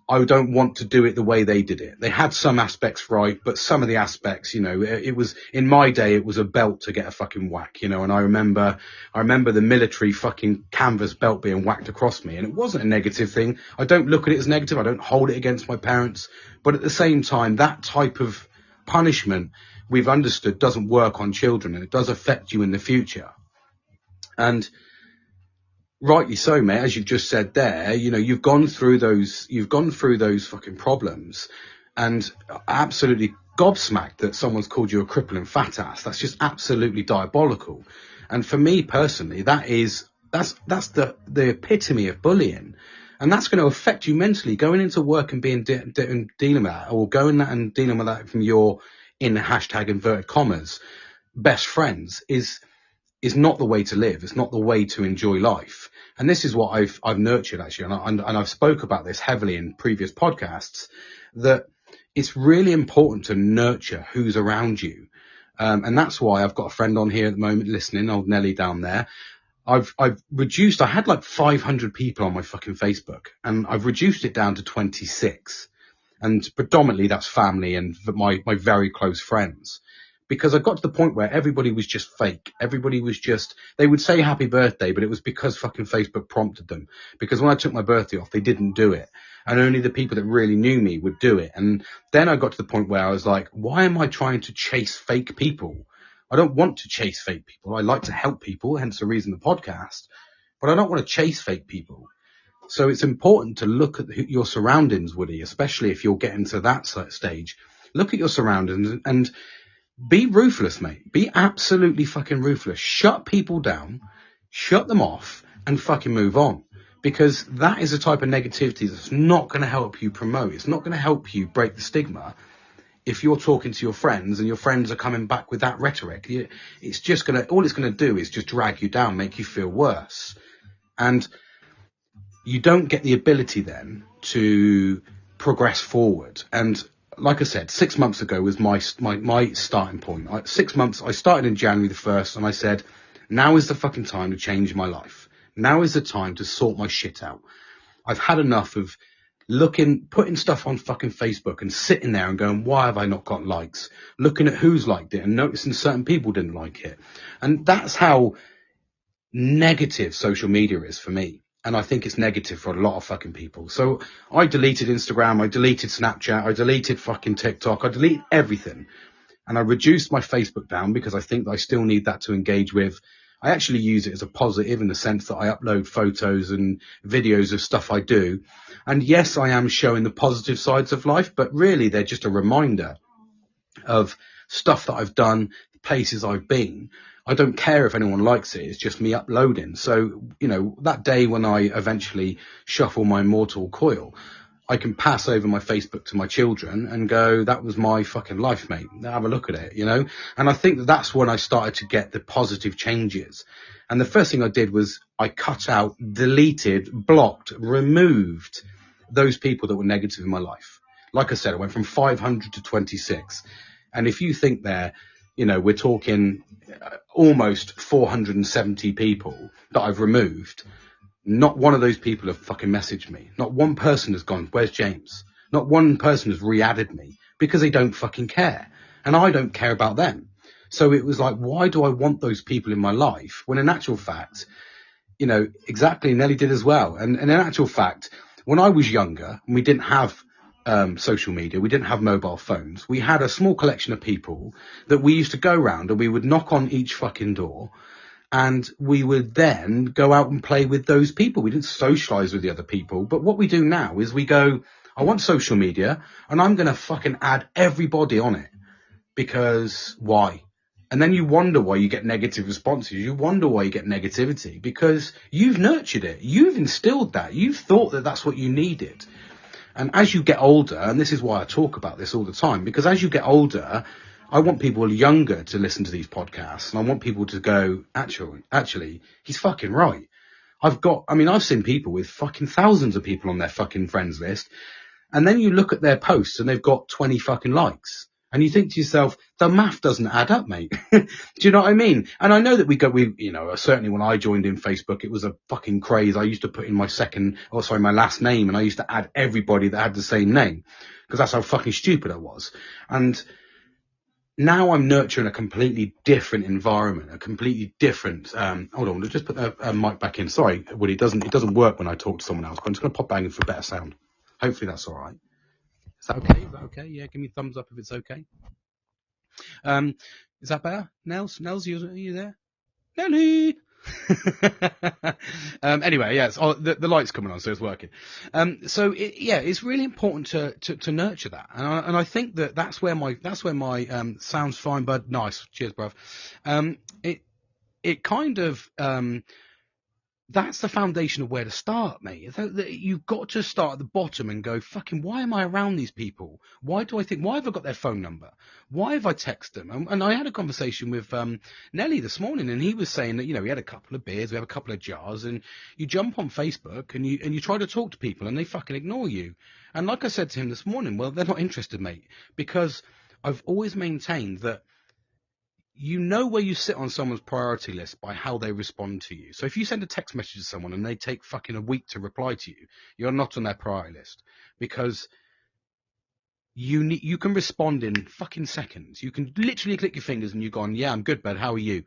I don't want to do it the way they did it. They had some aspects right, but some of the aspects, it was, in my day, it was a belt to get a fucking whack, and I remember the military fucking canvas belt being whacked across me, and it wasn't a negative thing. I don't look at it as negative. I don't hold it against my parents. But at the same time, that type of punishment, we've understood, doesn't work on children, and it does affect you in the future. And rightly so, mate, as you've just said there, you've gone through those fucking problems, and absolutely gobsmacked that someone's called you a crippling fat ass. That's just absolutely diabolical. And for me personally, that's the epitome of bullying. And that's going to affect you mentally, going into work and being dealing with that, or going and dealing with that from your, in hashtag inverted commas, best friends is not the way to live. It's not the way to enjoy life. And this is what I've nurtured, actually, and I've spoke about this heavily in previous podcasts, that it's really important to nurture who's around you. And that's why I've got a friend on here at the moment listening, old Nelly down there. I've reduced, I had like 500 people on my fucking Facebook, and I've reduced it down to 26. And predominantly that's family and my very close friends. Because I got to the point where everybody was just fake. Everybody was just, they would say happy birthday, but it was because fucking Facebook prompted them. Because when I took my birthday off, they didn't do it. And only the people that really knew me would do it. And then I got to the point where I was like, why am I trying to chase fake people? I don't want to chase fake people. I like to help people, hence the reason the podcast. But I don't want to chase fake people. So it's important to look at your surroundings, Woody, especially if you're getting to that stage. Look at your surroundings and be ruthless, mate. Be absolutely fucking ruthless. Shut people down, shut them off, and fucking move on. Because that is a type of negativity that's not going to help you promote. It's not going to help you break the stigma. If you're talking to your friends and your friends are coming back with that rhetoric, it's just going to, all it's going to do is just drag you down, make you feel worse. And you don't get the ability then to progress forward. And like I said, 6 months ago was my starting point. 6 months, I started in January the 1st, and I said, now is the fucking time to change my life. Now is the time to sort my shit out. I've had enough of putting stuff on fucking Facebook and sitting there and going, why have I not got likes? Looking at who's liked it and noticing certain people didn't like it. And that's how negative social media is for me. And I think it's negative for a lot of fucking people. So I deleted Instagram, I deleted Snapchat, I deleted fucking TikTok, I deleted everything. And I reduced my Facebook down because I think that I still need that to engage with. I actually use it as a positive in the sense that I upload photos and videos of stuff I do. And yes, I am showing the positive sides of life, but really they're just a reminder of stuff that I've done, places I've been. I don't care if anyone likes it. It's just me uploading. So, you know, that day when I eventually shuffle my mortal coil, I can pass over my Facebook to my children and go, that was my fucking life, mate. Have a look at it, you know? And I think that that's when I started to get the positive changes. And the first thing I did was I cut out, deleted, blocked, removed those people that were negative in my life. Like I said, I went from 500 to 26. And if you think there, you know, we're talking almost 470 people that I've removed. Not one of those people have fucking messaged me. Not one person has gone, where's James? Not one person has re-added me because they don't fucking care. And I don't care about them. So it was like, why do I want those people in my life? When in actual fact, you know, exactly, Nelly did as well. And in actual fact, when I was younger and we didn't have social media, we didn't have mobile phones, we had a small collection of people that we used to go around and we would knock on each fucking door. And we would then go out and play with those people. We didn't socialize with the other people. But what we do now is we go, I want social media and I'm going to fucking add everybody on it. Because why? And then you wonder why you get negative responses. You wonder why you get negativity because you've nurtured it. You've instilled that. You've thought that that's what you needed. And as you get older, and this is why I talk about this all the time, because as you get older, I want people younger to listen to these podcasts and I want people to go, actually, he's fucking right. I've seen people with fucking thousands of people on their fucking friends list. And then you look at their posts and they've got 20 fucking likes. And you think to yourself, the math doesn't add up, mate. Do you know what I mean? And I know that certainly when I joined in Facebook, it was a fucking craze. I used to put in my last name and I used to add everybody that had the same name because that's how fucking stupid I was. And now I'm nurturing a completely different environment, a completely different, hold on, let's just put the mic back in. Sorry, Woody, it doesn't work when I talk to someone else, but I'm just going to pop back in for better sound. Hopefully that's all right. Is that okay? Yeah, give me a thumbs up if it's okay. Is that better? Nels, are you there? Nelly! Anyway, yes, the light's coming on, so it's working. It's really important to nurture that, and I think that's where my sounds fine, bud. Nice, cheers, bruv. It kind of that's the foundation of where to start, mate. You've got to start at the bottom and go, fucking, why am I around these people? Why have I got their phone number? Why have I texted them? And I had a conversation with Nelly this morning, and he was saying that, you know, he had a couple of beers, we have a couple of jars, and you jump on Facebook and you try to talk to people and they fucking ignore you. And like I said to him this morning, well, they're not interested, mate, because I've always maintained that you know where you sit on someone's priority list by how they respond to you. So if you send a text message to someone and they take fucking a week to reply to you, you're not on their priority list because you can respond in fucking seconds. You can literally click your fingers and you're gone, yeah, I'm good, bud. How are you?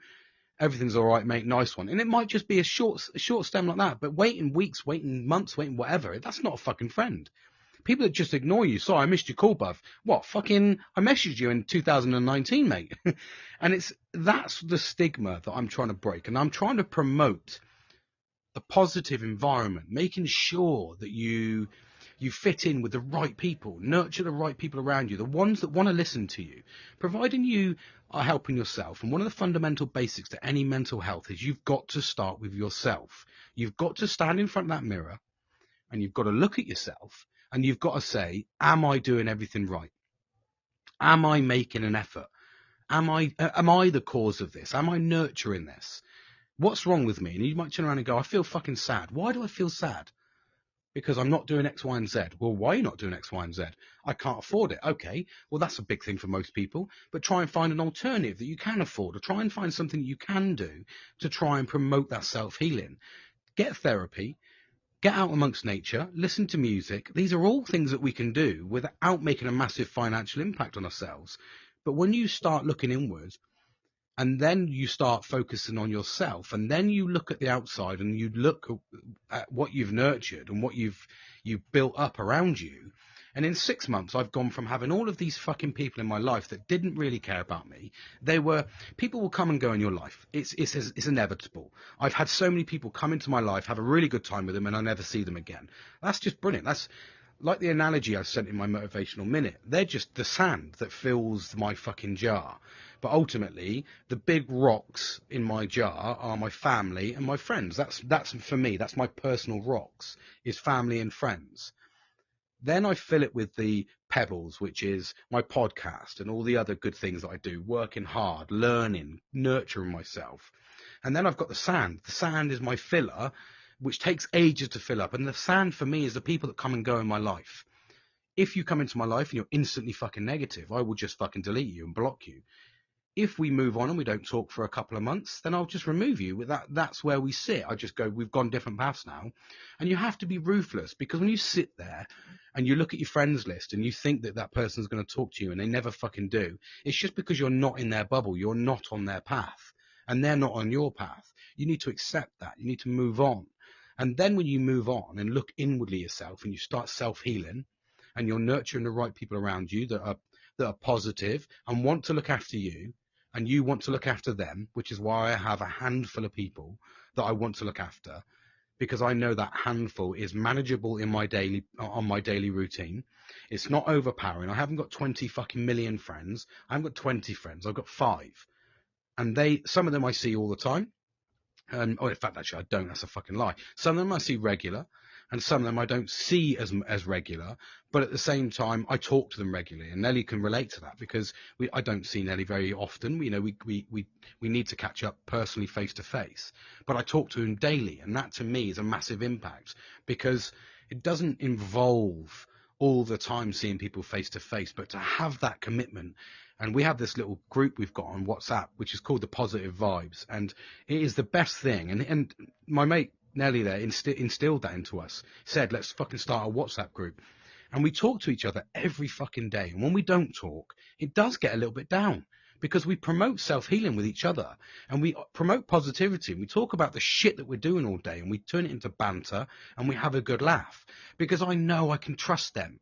Everything's all right, mate. Nice one. And it might just be a short stem like that, but waiting weeks, waiting months, waiting whatever, that's not a fucking friend. People that just ignore you. Sorry, I missed your call, bruv. What? Fucking, I messaged you in 2019, mate. And that's the stigma that I'm trying to break. And I'm trying to promote a positive environment, making sure that you fit in with the right people, nurture the right people around you, the ones that want to listen to you, providing you are helping yourself. And one of the fundamental basics to any mental health is you've got to start with yourself. You've got to stand in front of that mirror and you've got to look at yourself. And you've got to say, am I doing everything right? Am I making an effort? Am I the cause of this? Am I nurturing this? What's wrong with me? And you might turn around and go, I feel fucking sad. Why do I feel sad? Because I'm not doing X, Y, and Z. Well, why are you not doing X, Y, and Z? I can't afford it. Okay, well, that's a big thing for most people. But try and find an alternative that you can afford, or try and find something you can do to try and promote that self-healing. Get therapy. get out amongst nature, listen to music. These are all things that we can do without making a massive financial impact on ourselves. But when you start looking inwards, and then you start focusing on yourself, and then you look at the outside and you look at what you've nurtured and what you've built up around you. And in 6 months, I've gone from having all of these fucking people in my life that didn't really care about me. People will come and go in your life. It's inevitable. I've had so many people come into my life, have a really good time with them, and I never see them again. That's just brilliant. That's like the analogy I sent in my motivational minute. They're just the sand that fills my fucking jar. But ultimately, the big rocks in my jar are my family and my friends. That's for me. That's my personal rocks, is family and friends. Then I fill it with the pebbles, which is my podcast and all the other good things that I do, working hard, learning, nurturing myself. And then I've got the sand. The sand is my filler, which takes ages to fill up. And the sand for me is the people that come and go in my life. If you come into my life and you're instantly fucking negative, I will just fucking delete you and block you. If we move on and we don't talk for a couple of months, then I'll just remove you. That's where we sit. I just go, we've gone different paths now. And you have to be ruthless, because when you sit there and you look at your friends list and you think that that person's going to talk to you and they never fucking do, it's just because you're not in their bubble. You're not on their path and they're not on your path. You need to accept that. You need to move on. And then when you move on and look inwardly yourself and you start self-healing and you're nurturing the right people around you that are positive and want to look after you, and you want to look after them, which is why I have a handful of people that I want to look after, because I know that handful is manageable on my daily routine. It's not overpowering. I haven't got 20 fucking million friends. I haven't got 20 friends. I've got 5. And some of them I see all the time. In fact, actually, I don't. That's a fucking lie. Some of them I see regular, and some of them I don't see as regular. But at the same time, I talk to them regularly, and Nelly can relate to that, because I don't see Nelly very often. We need to catch up personally, face to face. But I talk to him daily, and that to me is a massive impact, because it doesn't involve all the time seeing people face to face, but to have that commitment. And we have this little group we've got on WhatsApp, which is called the Positive Vibes. And it is the best thing. And my mate Nelly there instilled that into us. Said, let's fucking start a WhatsApp group. And we talk to each other every fucking day. And when we don't talk, it does get a little bit down, because we promote self-healing with each other. And we promote positivity. And we talk about the shit that we're doing all day. And we turn it into banter. And we have a good laugh. Because I know I can trust them.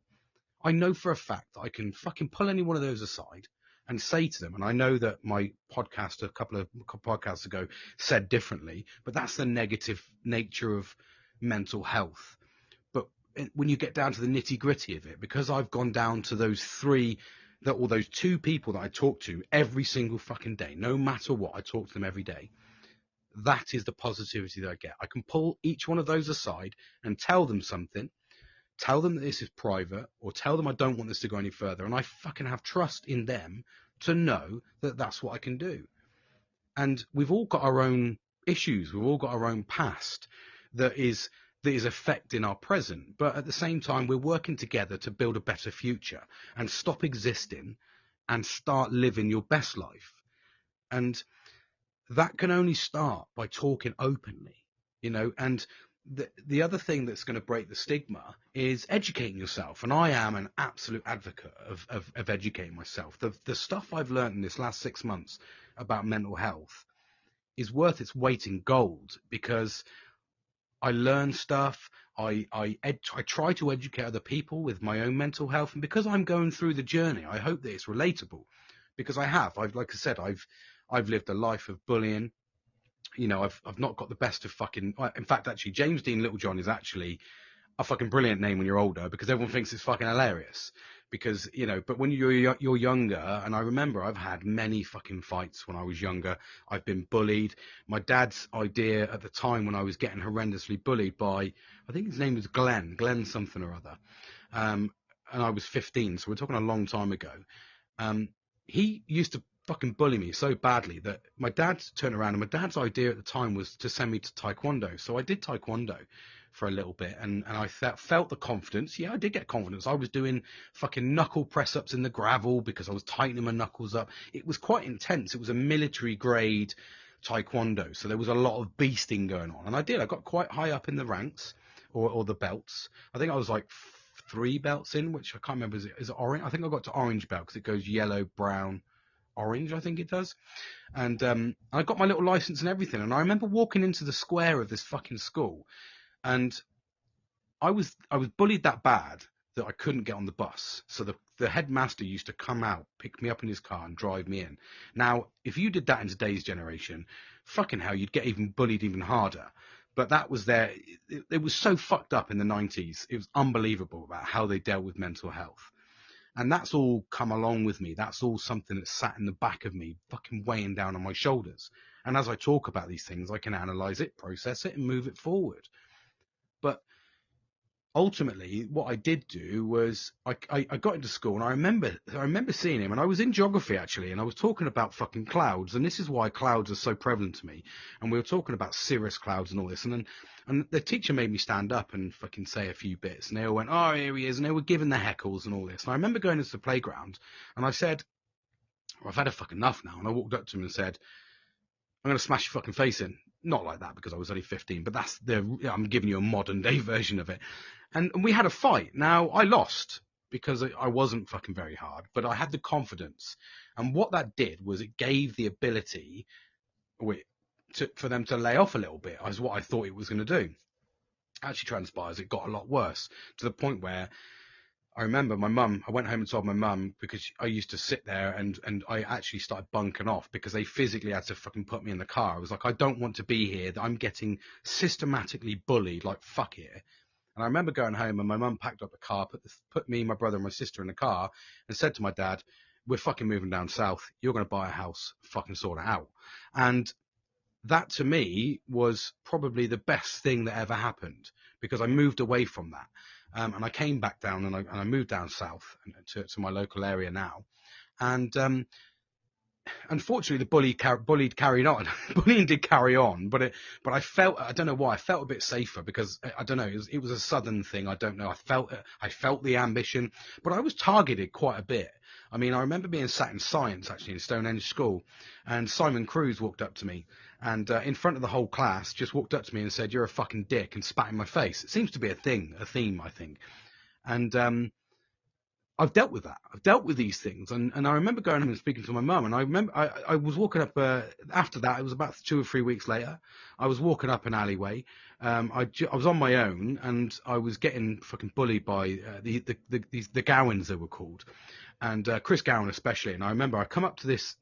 I know for a fact that I can fucking pull any one of those aside and say to them, and I know that my podcast a couple of podcasts ago said differently, but that's the negative nature of mental health. But when you get down to the nitty gritty of it, because I've gone down to those 2 people that I talk to every single fucking day, no matter what, I talk to them every day. That is the positivity that I get. I can pull each one of those aside and tell them something. Tell them that this is private, or tell them I don't want this to go any further. And I fucking have trust in them to know that that's what I can do. And we've all got our own issues. We've all got our own past that is affecting our present. But at the same time, we're working together to build a better future and stop existing and start living your best life. And that can only start by talking openly, and the other thing that's going to break the stigma is educating yourself. And I am an absolute advocate of educating myself. The stuff I've learned in this last 6 months about mental health is worth its weight in gold, because I learn stuff. I try to educate other people with my own mental health. And because I'm going through the journey, I hope that it's relatable, because like I said, I've lived a life of bullying. I've not got the best of fucking. In fact, actually, James Dean Littlejohn is actually a fucking brilliant name when you're older, because everyone thinks it's fucking hilarious. Because but when you're younger, and I remember I've had many fucking fights when I was younger. I've been bullied. My dad's idea at the time, when I was getting horrendously bullied by, I think his name was Glenn something or other, and I was 15, so we're talking a long time ago. He used to fucking bully me so badly that my dad turned around, and my dad's idea at the time was to send me to Taekwondo. So I did Taekwondo for a little bit, and I felt the confidence. Yeah, I did get confidence. I was doing fucking knuckle press-ups in the gravel because I was tightening my knuckles up. It was quite intense. It was a military grade Taekwondo, so there was a lot of beasting going on. And I got quite high up in the ranks, or the belts. I think I was like 3 belts in, which I can't remember. Is it orange? I think I got to orange belt because it goes yellow, brown, orange. I think it does. And I got my little license and everything. And I remember walking into the square of this fucking school, and I was bullied that bad that I couldn't get on the bus. So the headmaster used to come out, pick me up in his car and drive me in. Now, if you did that in today's generation, fucking hell, you'd get even bullied even harder. But that was it was so fucked up in the 90s. It was unbelievable about how they dealt with mental health. And that's all come along with me. That's all something that sat in the back of me, fucking weighing down on my shoulders. And as I talk about these things, I can analyze it, process it, and move it forward. But ultimately, what I did do was I got into school, and I remember seeing him, and I was in geography actually, and I was talking about fucking clouds, and this is why clouds are so prevalent to me. And we were talking about cirrus clouds and all this, and the teacher made me stand up and fucking say a few bits, and they all went, "Oh, here he is," and they were giving the heckles and all this. And I remember going into the playground, and I said, well, "I've had a fucking enough now," and I walked up to him and said, "I'm going to smash your fucking face in." Not like that, because I was only 15, but I'm giving you a modern day version of it. And we had a fight. Now, I lost because I wasn't fucking very hard, but I had the confidence. And what that did was it gave the ability for them to lay off a little bit, as what I thought it was going to do. Actually transpires, it got a lot worse, to the point where I remember I went home and told my mum, because I used to sit there and I actually started bunking off because they physically had to fucking put me in the car. I was like, I don't want to be here. I'm getting systematically bullied, like, fuck here. And I remember going home, and my mum packed up the car, put me, my brother and my sister in the car, and said to my dad, "We're fucking moving down south. You're going to buy a house, fucking sort it out." And that to me was probably the best thing that ever happened, because I moved away from that. And I came back down, and I moved down south to my local area now. And unfortunately, the bullying carried on. Bullying did carry on, but I felt, I don't know why, I felt a bit safer, because I don't know, it was a southern thing. I don't know. I felt the ambition, but I was targeted quite a bit. I mean, I remember being sat in science, actually, in Stonehenge School, and Simon Cruz walked up to me, and in front of the whole class, just walked up to me and said, "You're a fucking dick," and spat in my face. It seems to be a theme, I think. And I've dealt with that. I've dealt with these things. And I remember going home and speaking to my mum, and I remember I was walking up, after that, it was about 2 or 3 weeks later, I was walking up an alleyway. I was on my own, and I was getting fucking bullied by the Gowans, they were called. And Chris Gowan especially. And I remember I come up to this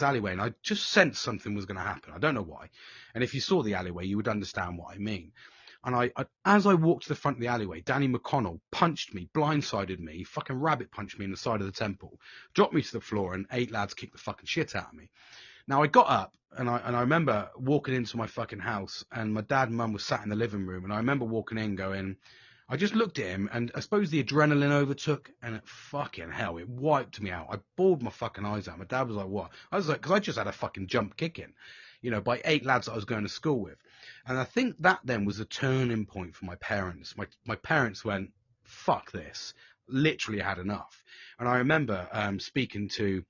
alleyway, and I just sensed something was going to happen. I don't know why. And if you saw the alleyway, you would understand what I mean. And as I walked to the front of the alleyway, Danny McConnell punched me, blindsided me, fucking rabbit punched me in the side of the temple, dropped me to the floor, and 8 lads kicked the fucking shit out of me. Now, I got up, and I remember walking into my fucking house, and my dad and mum were sat in the living room, and I remember walking in going, I just looked at him, and I suppose the adrenaline overtook, and fucking hell, it wiped me out. I bawled my fucking eyes out. My dad was like, "What?" I was like, because I just had a fucking jump kicking, by 8 lads that I was going to school with. And I think that then was a turning point for my parents. My parents went, "Fuck this." Literally had enough. And I remember speaking to,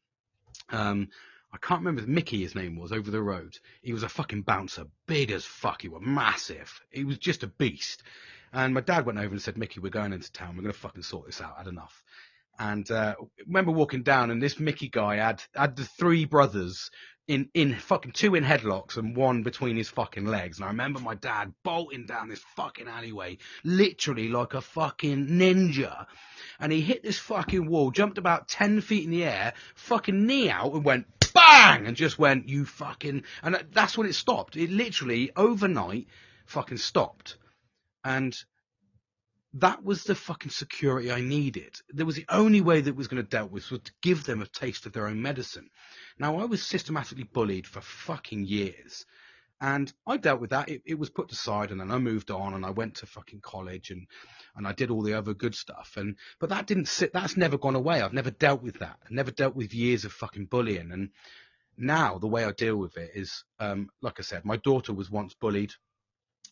I can't remember, Mickey his name was, over the road. He was a fucking bouncer, big as fuck. He was massive. He was just a beast. And my dad went over and said, "Mickey, we're going into town. We're going to fucking sort this out. I had enough." And I remember walking down, and this Mickey guy had the 3 brothers in fucking 2 in headlocks and 1 between his fucking legs. And I remember my dad bolting down this fucking alleyway, literally like a fucking ninja. And he hit this fucking wall, jumped about 10 feet in the air, fucking knee out, and went bang, and just went, "You fucking," and that's when it stopped. It literally overnight fucking stopped. And that was the fucking security I needed. There was the only way that was going to deal with was to give them a taste of their own medicine. Now, I was systematically bullied for fucking years, and I dealt with that. It was put aside, and then I moved on, and I went to fucking college, and I did all the other good stuff. But that didn't sit. That's never gone away. I've never dealt with that. I never dealt with years of fucking bullying. And now the way I deal with it is, like I said, my daughter was once bullied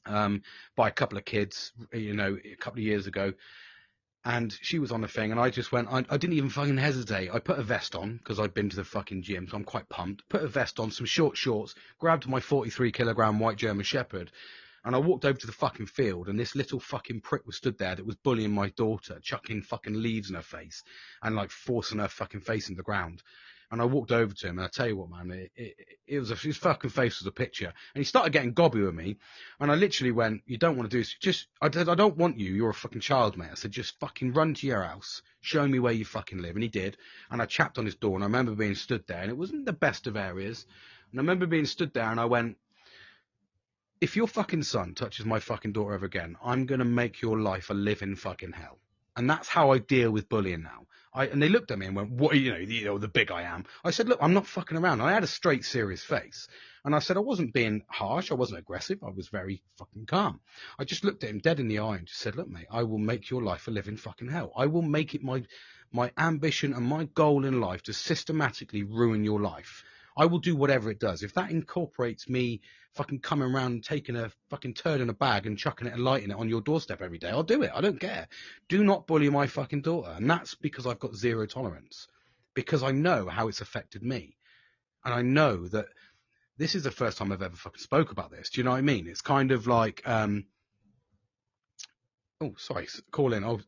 by a couple of kids, a couple of years ago, and she was on the thing, and I just went, I didn't even fucking hesitate. I put a vest on, because I'd been to the fucking gym, so I'm quite pumped. Put a vest on, some short shorts, grabbed my 43 kilogram white German Shepherd, And I walked over to the fucking field, and this little fucking prick was stood there that was bullying my daughter, chucking fucking leaves in her face and like forcing her fucking face in the ground. And I walked over to him, and I tell you what, man, his fucking face was a picture. And he started getting gobby with me, and I literally went, "You don't want to do this. I don't want you. You're a fucking child, mate." I said, "Just fucking run to your house, show me where you fucking live." And he did. And I chapped on his door, and I remember being stood there, and it wasn't the best of areas. And I remember being stood there, and I went, "If your fucking son touches my fucking daughter ever again, I'm gonna make your life a living fucking hell." And that's how I deal with bullying now. And they looked at me and went, "What, the big I am." I said, "Look, I'm not fucking around." I had a straight, serious face. And I said, I wasn't being harsh. I wasn't aggressive. I was very fucking calm. I just looked at him dead in the eye and just said, "Look, mate, I will make your life a living fucking hell. I will make it my ambition and my goal in life to systematically ruin your life. I will do whatever it does. If that incorporates me fucking coming around and taking a fucking turd in a bag and chucking it and lighting it on your doorstep every day, I'll do it. I don't care. Do not bully my fucking daughter." And that's because I've got zero tolerance, because I know how it's affected me. And I know that this is the first time I've ever fucking spoke about this. Do you know what I mean? It's kind of like, oh, sorry, call in. Oh,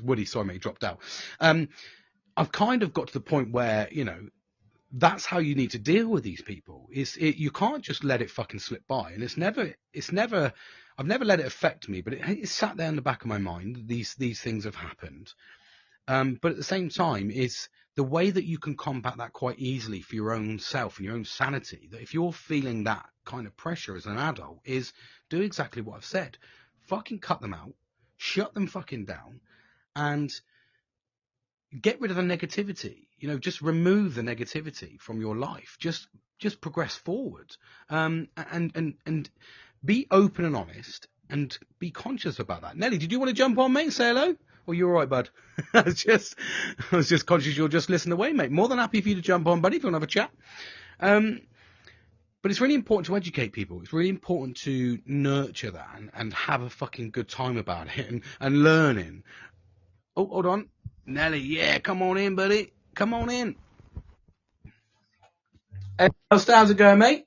Woody, sorry, mate, he dropped out. I've kind of got to the point where, that's how you need to deal with these people. You can't just let it fucking slip by. And I've never let it affect me, but it sat there in the back of my mind. These things have happened. But at the same time, is the way that you can combat that quite easily for your own self and your own sanity, that if you're feeling that kind of pressure as an adult, is do exactly what I've said. Fucking cut them out, shut them fucking down, and get rid of the negativity. Just remove the negativity from your life. Just progress forward. And be open and honest, and be conscious about that. Nelly, did you want to jump on, mate? Say hello. Or you all right, bud? I was just conscious you'll just listen away, mate. More than happy for you to jump on, buddy, if you want to have a chat. But it's really important to educate people. It's really important to nurture that and have a fucking good time about it and learning. Oh, hold on. Nelly, yeah, come on in, buddy. Come on in. Hey, how's it going, mate?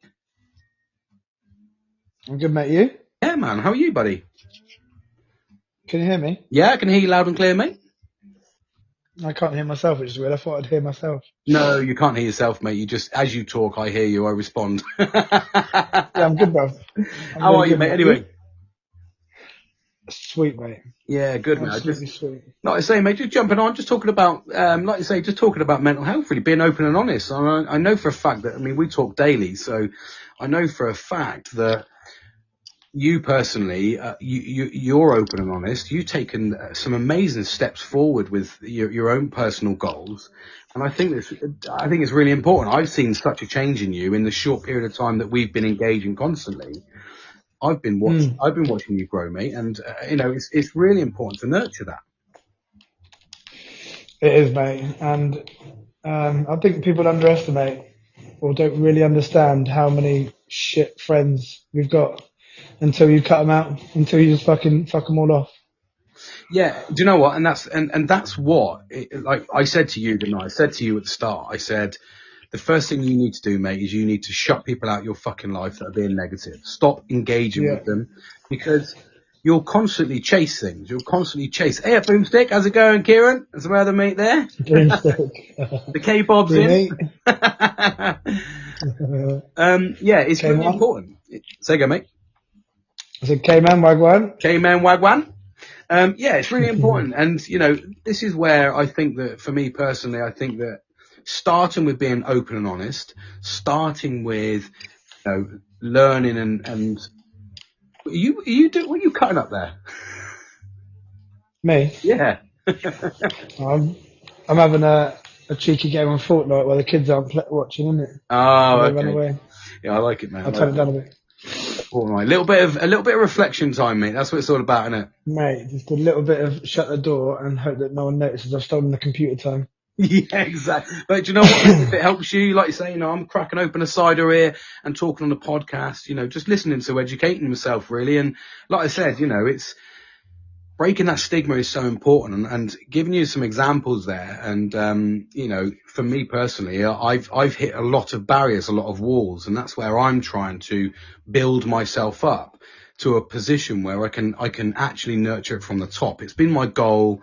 I'm good, mate. You? Yeah, man. How are you, buddy? Can you hear me? Yeah, I can hear you loud and clear, mate. I can't hear myself, which is weird. I thought I'd hear myself. No, you can't hear yourself, mate. You just, as you talk, I hear you, I respond. Yeah, I'm good, bro. How are you, mate? Anyway. Sweet, mate. Yeah, good, mate. Absolutely sweet. Like I say, mate, just jumping on, just talking about, just talking about mental health, really, being open and honest. I know for a fact that, we talk daily, so I know for a fact that you personally, you're open and honest. You've taken some amazing steps forward with your own personal goals, and I think it's really important. I've seen such a change in you in the short period of time that we've been engaging constantly. I've been watching you grow, mate, and it's really important to nurture that. It is, mate, and I think people underestimate or don't really understand how many shit friends we've got until you cut them out, until you just fucking fuck them all off. Yeah, do you know what? And that's what, like I said to you, didn't I? I said to you at the start, I said, the first thing you need to do, mate, is you need to shut people out of your fucking life that are being negative. Stop engaging with them, because you'll constantly chase things. You'll constantly chase. Hey, Boomstick, how's it going, Kieran? There's my other mate there. The K-Bob's in. Yeah, it's K-Man. really important. Say again, mate. I said K-Man Wagwan. K-Man Wagwan. Yeah, it's really important. And, this is where I think that, for me personally, I think that starting with being open and honest, starting with, learning and what are you cutting up there? Me? Yeah. I'm having a cheeky game on Fortnite while the kids aren't watching, isn't it? Oh, okay. Run away. Yeah, I like it, man. I'll turn it down a bit. Fortnite. A little bit of reflection time, mate. That's what it's all about, isn't it? Mate, just a little bit of shut the door and hope that no one notices I've stolen the computer time. Yeah, exactly. But do you know what? If it helps you, like you say, I'm cracking open a cider here and talking on the podcast, just listening to educating myself, really. And like I said, it's breaking that stigma is so important, and giving you some examples there. And, for me personally, I've hit a lot of barriers, a lot of walls, and that's where I'm trying to build myself up to a position where I can actually nurture it from the top. It's been my goal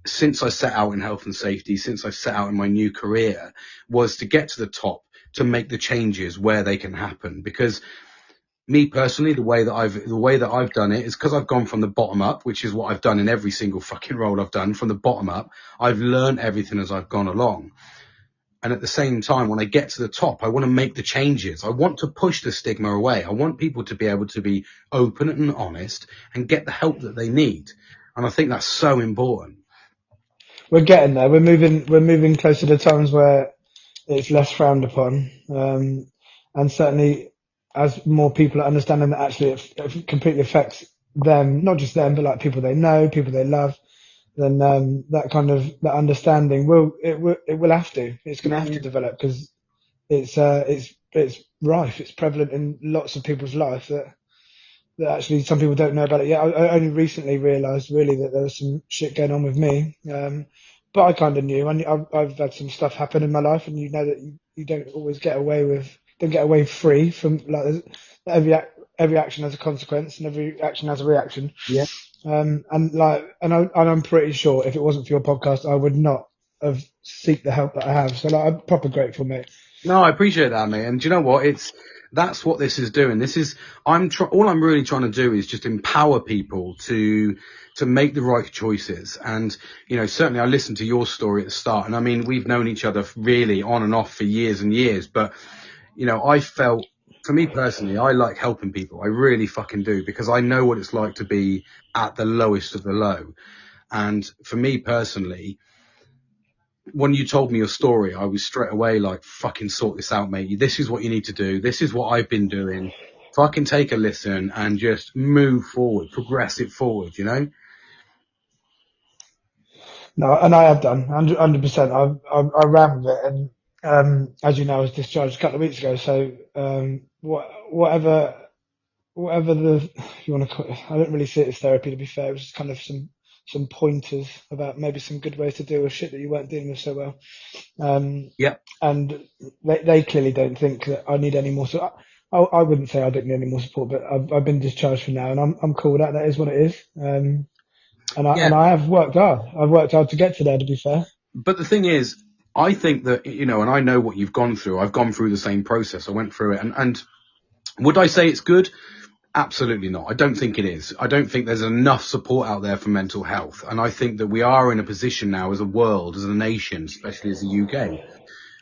since I set out in health and safety, since I set out in my new career, was to get to the top, to make the changes where they can happen. Because me personally, the way that I've done it is because I've gone from the bottom up, which is what I've done in every single fucking role I've done. From the bottom up, I've learned everything as I've gone along. And at the same time, when I get to the top, I want to make the changes. I want to push the stigma away. I want people to be able to be open and honest and get the help that they need. And I think that's so important. We're getting there. We're moving closer to times where it's less frowned upon. And certainly as more people are understanding that actually it completely affects them, not just them, but like people they know, people they love, then that understanding will have to. It's going to have to develop because it's rife. It's prevalent in lots of people's life that actually some people don't know about it yet. I only recently realised really that there was some shit going on with me. But I kind of knew. I've had some stuff happen in my life, and you know that you don't always get away free from, like, every action has a consequence and every action has a reaction. Yeah. And I'm pretty sure if it wasn't for your podcast, I would not have seeked the help that I have. So I'm proper grateful, mate. No, I appreciate that, mate. And do you know what? That's what this is doing. All I'm really trying to do is just empower people to make the right choices. And, you know, certainly I listened to your story at the start, and I mean, we've known each other really on and off for years and years, but, you know, I felt, for me personally, I like helping people. I really fucking do, because I know what it's like to be at the lowest of the low. And for me personally, when you told me your story, I was straight away like, fucking sort this out, mate. This is what you need to do. This is what I've been doing. Fucking take a listen and just move forward, progress it forward, you know? No, and I have done 100%. I ran with it, and as you know, I was discharged a couple of weeks ago. So whatever if you want to call it, I don't really see it as therapy, to be fair. It was just kind of some pointers about maybe some good ways to deal with shit that you weren't dealing with so well. Yeah. And they clearly don't think that I need any more. So I wouldn't say I don't need any more support, but I've been discharged for now, and I'm cool with that. That is what it is. And I have worked hard. I've worked hard to get to there, to be fair. But the thing is, I think that, you know, and I know what you've gone through. I've gone through the same process. I went through it. And would I say it's good? Absolutely not. I don't think it is. I don't think there's enough support out there for mental health. And I think that we are in a position now as a world, as a nation, especially as the UK,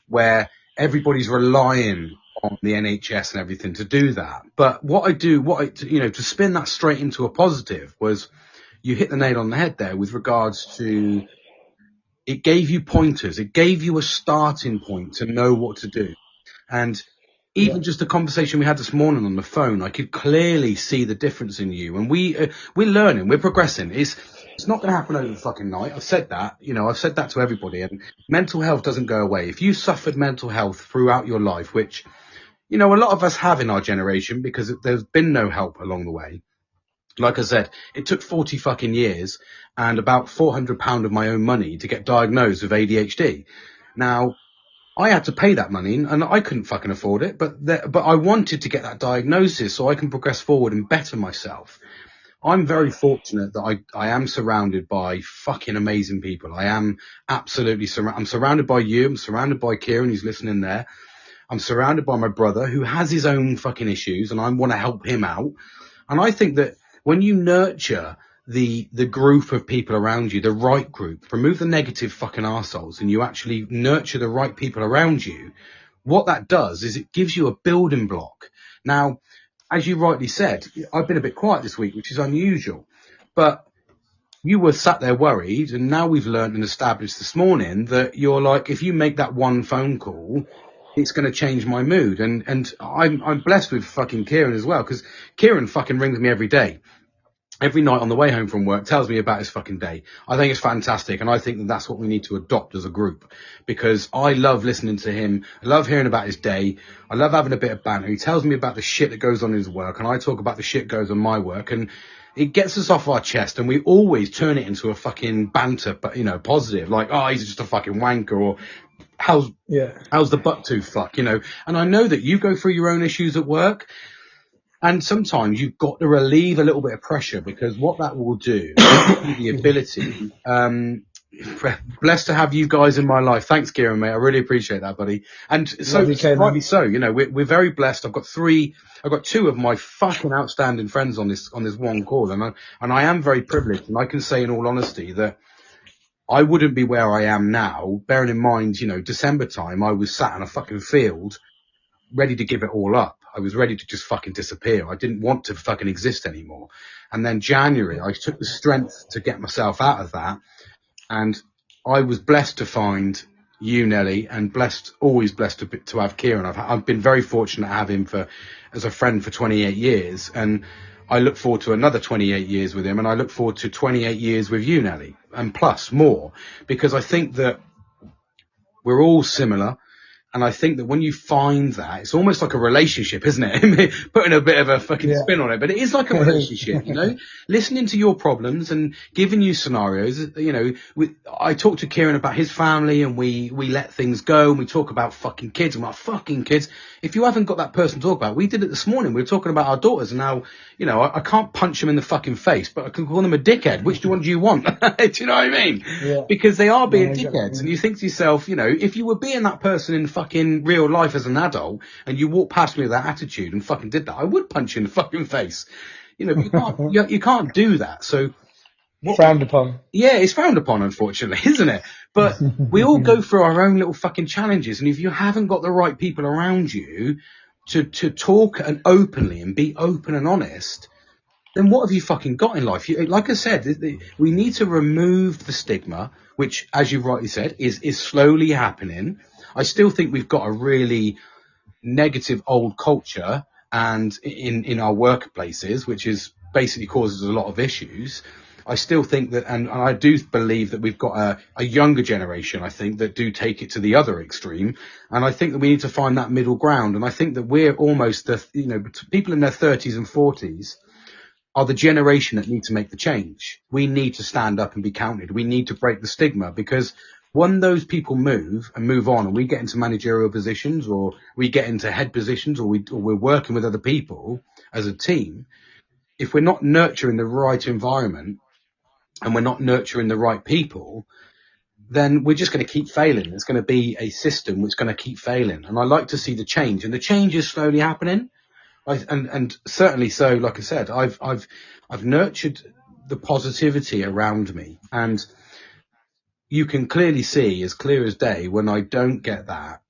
where everybody's relying on the NHS and everything to do that. But to spin that straight into a positive was, you hit the nail on the head there with regards to, it gave you pointers. It gave you a starting point to know what to do. And even just the conversation we had this morning on the phone, I could clearly see the difference in you. And we're learning, we're progressing. It's not going to happen over the fucking night. I've said that, I've said that to everybody. And mental health doesn't go away. If you suffered mental health throughout your life, which, a lot of us have in our generation, because there's been no help along the way. Like I said, it took 40 fucking years and about £400 of my own money to get diagnosed with ADHD. Now, I had to pay that money and I couldn't fucking afford it, but I wanted to get that diagnosis so I can progress forward and better myself. I'm very fortunate that I am surrounded by fucking amazing people. I am absolutely I'm surrounded by you. I'm surrounded by Kieran, who's listening there. I'm surrounded by my brother, who has his own fucking issues, and I want to help him out. And I think that when you nurture the group of people around you, the right group, remove the negative fucking arseholes, and you actually nurture the right people around you, what that does is it gives you a building block. Now, as you rightly said, I've been a bit quiet this week, which is unusual, but you were sat there worried, and now we've learned and established this morning that you're like, if you make that one phone call, it's going to change my mood. And I'm blessed with fucking Kieran as well, because Kieran fucking rings me every day. Every night on the way home from work, tells me about his fucking day. I think it's fantastic, and I think that that's what we need to adopt as a group, because I love listening to him. I love hearing about his day. I love having a bit of banter. He tells me about the shit that goes on in his work, and I talk about the shit that goes on my work, and it gets us off our chest, and we always turn it into a fucking banter, but positive, like, oh, he's just a fucking wanker, or how's the butt tooth fuck, And I know that you go through your own issues at work. And sometimes you've got to relieve a little bit of pressure, because what that will do is give you the ability. Blessed to have you guys in my life. Thanks, Kieran, mate. I really appreciate that, buddy. And so, rightly so, you know, we're very blessed. I've got two of my fucking outstanding friends on this one call, and I am very privileged, and I can say in all honesty that I wouldn't be where I am now, bearing in mind, you know, December time, I was sat in a fucking field, ready to give it all up. I was ready to just fucking disappear. I didn't want to fucking exist anymore. And then January, I took the strength to get myself out of that. And I was blessed to find you, Nelly, and always blessed to have Kieran. I've been very fortunate to have him as a friend for 28 years. And I look forward to another 28 years with him. And I look forward to 28 years with you, Nelly, and plus more, because I think that we're all similar. And I think that when you find that, it's almost like a relationship, isn't it? Putting a bit of a fucking spin on it, but it is like a relationship, you know, listening to your problems and giving you scenarios. You know, I talk to Kieran about his family, and we let things go, and we talk about fucking kids. I'm like, fucking kids. If you haven't got that person to talk about, we did it this morning. We were talking about our daughters, and how, you know, I can't punch them in the fucking face, but I can call them a dickhead. Which one do you want? Do you know what I mean? Yeah. Because they are being dickheads, and you think to yourself, you know, if you were being that person in fucking real life as an adult, and you walked past me with that attitude and fucking did that, I would punch you in the fucking face. You know, but you can't do that. So frowned upon. Yeah, it's frowned upon, unfortunately, isn't it? But we all go through our own little fucking challenges, and if you haven't got the right people around you to talk and openly and be open and honest, then what have you fucking got in life? Like I said, we need to remove the stigma, which, as you rightly said, is slowly happening. I still think we've got a really negative old culture and in our workplaces, which is basically causes a lot of issues. I still think that, and I do believe that we've got a younger generation, I think, that do take it to the other extreme. And I think that we need to find that middle ground. And I think that we're almost people in their 30s and 40s are the generation that need to make the change. We need to stand up and be counted. We need to break the stigma, because when those people move on, and we get into managerial positions, or we get into head positions, or we're working with other people as a team, if we're not nurturing the right environment and we're not nurturing the right people, then we're just going to keep failing. It's going to be a system which is going to keep failing. And I like to see the change, and the change is slowly happening. And certainly so, like I said, I've nurtured the positivity around me, and you can clearly see, as clear as day, when I don't get that,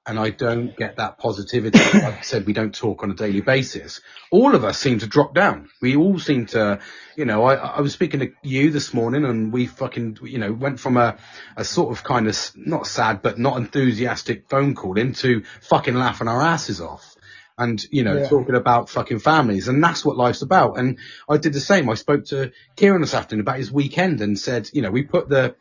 and I don't get that positivity. Like I said, we don't talk on a daily basis. All of us seem to drop down. We all seem to, you know, I was speaking to you this morning, and we fucking, you know, went from a sort of kind of not sad, but not enthusiastic phone call into fucking laughing our asses off. And, you know, talking about fucking families, and that's what life's about. And I did the same. I spoke to Kieran this afternoon about his weekend and said, you know, we put the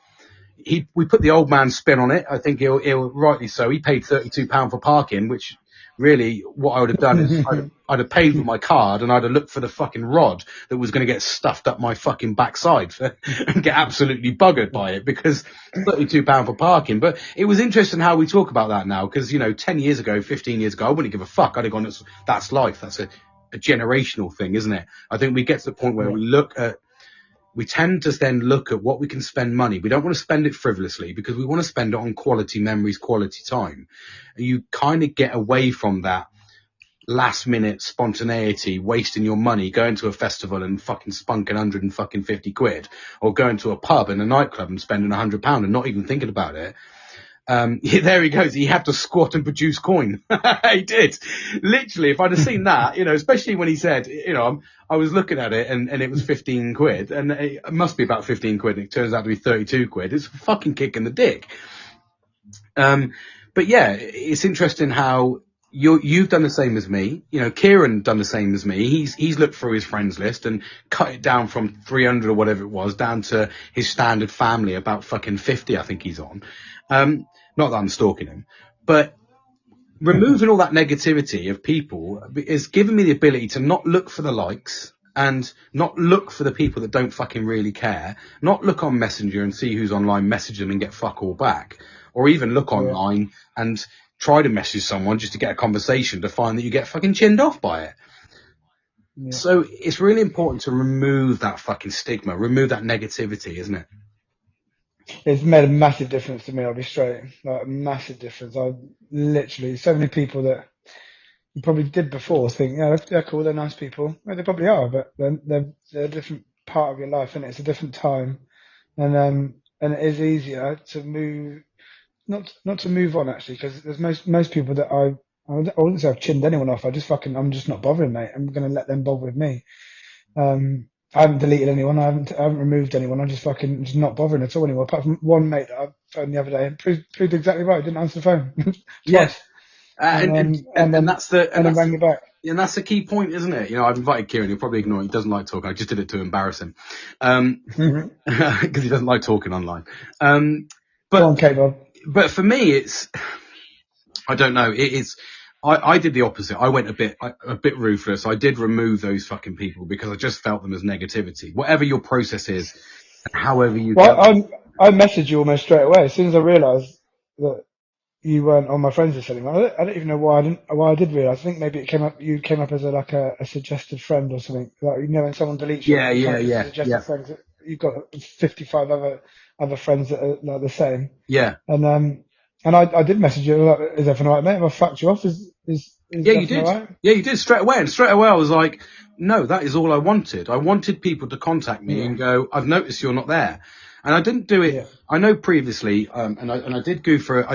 old man's spin on it. I think he'll rightly so. He paid £32 for parking, which really what I would have done is I'd have paid with my card, and I'd have looked for the fucking rod that was going to get stuffed up my fucking backside and get absolutely buggered by it, because £32 for parking. But it was interesting how we talk about that now, because, you know, 10 years ago, 15 years ago, I wouldn't give a fuck. I'd have gone, that's life. That's a generational thing, isn't it? I think we get to the point where we tend to then look at what we can spend money. We don't want to spend it frivolously, because we want to spend it on quality memories, quality time. And you kind of get away from that last minute spontaneity, wasting your money, going to a festival and fucking spunking 150 quid, or going to a pub and a nightclub and spending £100 and not even thinking about it. There he goes. He had to squat and produce coin. He did. Literally, if I'd have seen that, you know, especially when he said, you know, I was looking at it and it was 15 quid, and it must be about 15 quid. And it turns out to be 32 quid. It's a fucking kick in the dick. But yeah, it's interesting how you've done the same as me. You know, Kieran done the same as me. He's looked through his friends list and cut it down from 300 or whatever it was down to his standard family, about fucking 50, I think he's on. Not that I'm stalking him, but removing all that negativity of people is giving me the ability to not look for the likes and not look for the people that don't fucking really care, not look on Messenger and see who's online, message them and get fuck all back, or even look online and try to message someone just to get a conversation to find that you get fucking chinned off by it. Yeah. So it's really important to remove that fucking stigma, remove that negativity, isn't it? It's made a massive difference to me, I'll be straight. Like, a massive difference. I literally, so many people that you probably did before think, yeah, they're cool, they're nice people. Well, they probably are, but they're a different part of your life, and it's a different time. And it is easier to move, not to move on actually, because there's most people that I wouldn't say I've chinned anyone off. I'm just not bothering, mate. I'm going to let them bother with me. I haven't deleted anyone. I haven't removed anyone. I'm just not bothering at all anymore. Apart from one mate that I phoned the other day and proved exactly right. Didn't answer the phone twice. Yes. And then rang you back. And that's the key point, isn't it? You know, I've invited Kieran. He'll probably ignore it. He doesn't like talking. I just did it to embarrass him, because he doesn't like talking online. Go on, K-Bob. But for me, I don't know. I did the opposite. I went a bit ruthless. I did remove those fucking people because I just felt them as negativity. Whatever your process is, however you. Well, I messaged you almost straight away as soon as I realised that you weren't on my friends list anymore. I don't even know why I did realise. I think maybe you came up as a suggested friend or something. Like, you know, when someone deletes you, suggested friends, you've got 55 other friends that are like the same. Yeah. And I did message you, like, is everything alright, mate? Have I fucked you off? Yeah, you did. Right? Yeah, you did straight away. And straight away I was like, no, that is all I wanted. I wanted people to contact me and go, I've noticed you're not there. And I didn't do it. Yeah. I know previously, and I did go for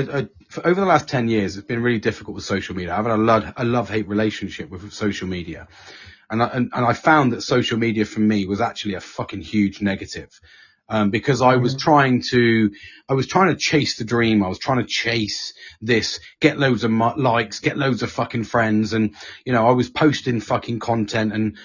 over the last 10 years, it's been really difficult with social media. I've had a love-hate relationship with social media. And I found that social media for me was actually a fucking huge negative. Because I was trying to chase the dream. I was trying to chase this, get loads of likes, get loads of fucking friends. And, you know, I was posting fucking content, and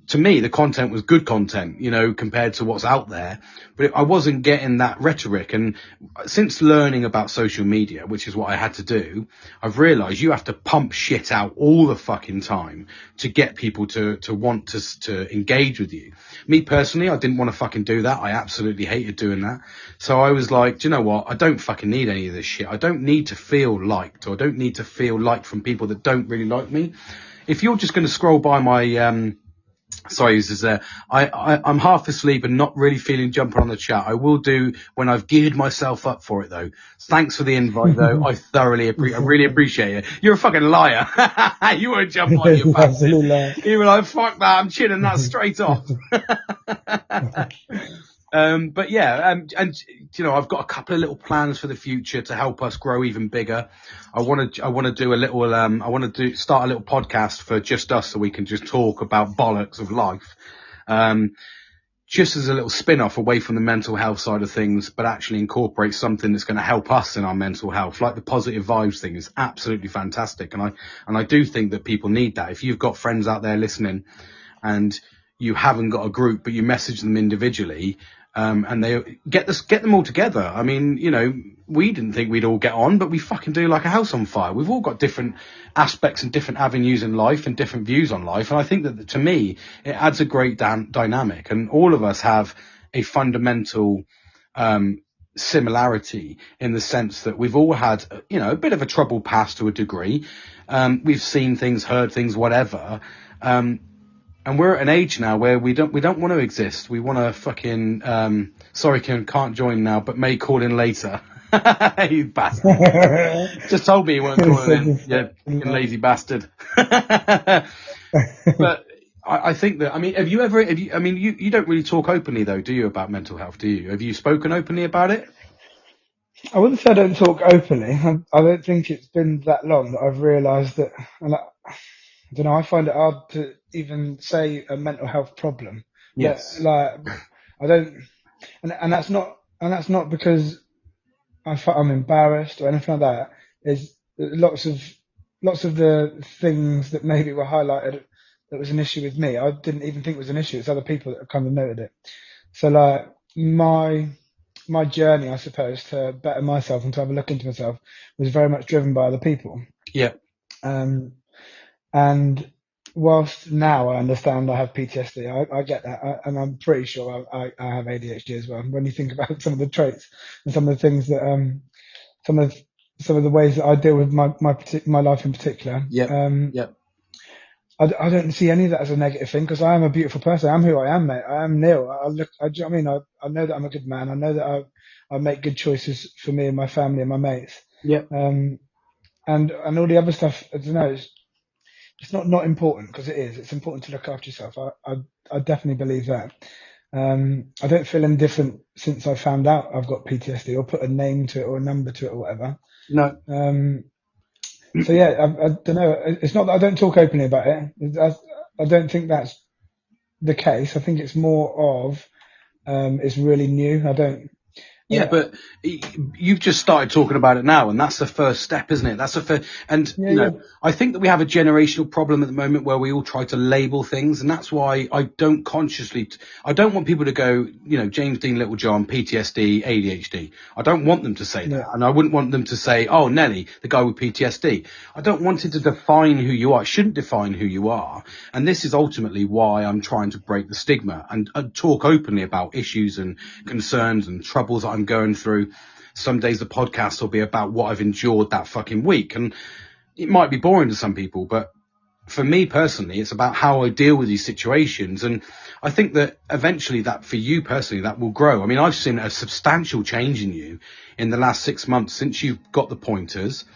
to me, the content was good content, you know, compared to what's out there, but I wasn't getting that rhetoric. And since learning about social media, which is what I had to do, I've realized you have to pump shit out all the fucking time to get people to want to engage with you. Me personally, I didn't want to fucking do that. I absolutely hated doing that. So I was like, do you know what? I don't fucking need any of this shit. I don't need to feel liked, or I don't need to feel liked from people that don't really like me. If you're just going to scroll by my, sorry, this is I'm half asleep and not really feeling jumping on the chat. I will do when I've geared myself up for it, though. Thanks for the invite, though. I really appreciate it. You're a fucking liar. You won't jump on, you bastard. You were like, fuck that, I'm chinning that straight off. But yeah, and you know, I've got a couple of little plans for the future to help us grow even bigger. I want to do a little, start a little podcast for just us, so we can just talk about bollocks of life. Just as a little spin-off away from the mental health side of things, but actually incorporate something that's going to help us in our mental health. Like the positive vibes thing is absolutely fantastic. And I do think that people need that. If you've got friends out there listening and you haven't got a group, but you message them individually, and they get them all together. I mean, you know, we didn't think we'd all get on, but we fucking do like a house on fire. We've all got different aspects and different avenues in life and different views on life. And I think that, to me, it adds a great dynamic. And all of us have a fundamental similarity in the sense that we've all had, you know, a bit of a troubled past to a degree. We've seen things, heard things, whatever. And we're at an age now where we don't want to exist. We want to fucking, sorry, Kim, can't join now, but may call in later. You bastard. Just told me you weren't calling in. Yeah, you lazy bastard. But I think that, I mean, you don't really talk openly though, do you, about mental health, do you? Have you spoken openly about it? I wouldn't say I don't talk openly. I don't think it's been that long that I've realised that, and I don't know, I find it hard to even say a mental health problem. Yes. Like, I don't, and that's not because I'm embarrassed or anything like that. There's lots of the things that maybe were highlighted that was an issue with me, I didn't even think was an issue. It's other people that have kind of noted it. So like my journey, I suppose, to better myself and to have a look into myself was very much driven by other people. Yeah. And whilst now I understand I have PTSD, I get that, and I'm pretty sure I have ADHD as well. When you think about some of the traits and some of the things that, some of the ways that I deal with my life in particular. Yeah. I don't see any of that as a negative thing because I am a beautiful person. I'm who I am, mate. I am Neil. Do you know what I mean? I know that I'm a good man. I know that I make good choices for me and my family and my mates. Yeah. And all the other stuff, I don't know, it's not important because it is. It's important to look after yourself. I definitely believe that. I don't feel any different since I found out I've got PTSD or put a name to it or a number to it or whatever. No. So yeah, I don't know. It's not that I don't talk openly about it. I don't think that's the case. I think it's more of, it's really new. I don't. Yeah, but you've just started talking about it now, and that's the first step, isn't it? That's the first, and I think that we have a generational problem at the moment where we all try to label things, and that's why I don't want people to go, James Dean Littlejohn, PTSD, ADHD. I don't want them to say that, and I wouldn't want them to say, oh, Nelly, the guy with PTSD. I don't want it to define who you are. It shouldn't define who you are, and this is ultimately why I'm trying to break the stigma and talk openly about issues and concerns and troubles that I'm going through. Some days the podcast will be about what I've endured that fucking week, and it might be boring to some people, but for me personally, it's about how I deal with these situations. And I think that eventually that for you personally, that will grow. I mean, I've seen a substantial change in you in the last 6 months since you've got the pointers.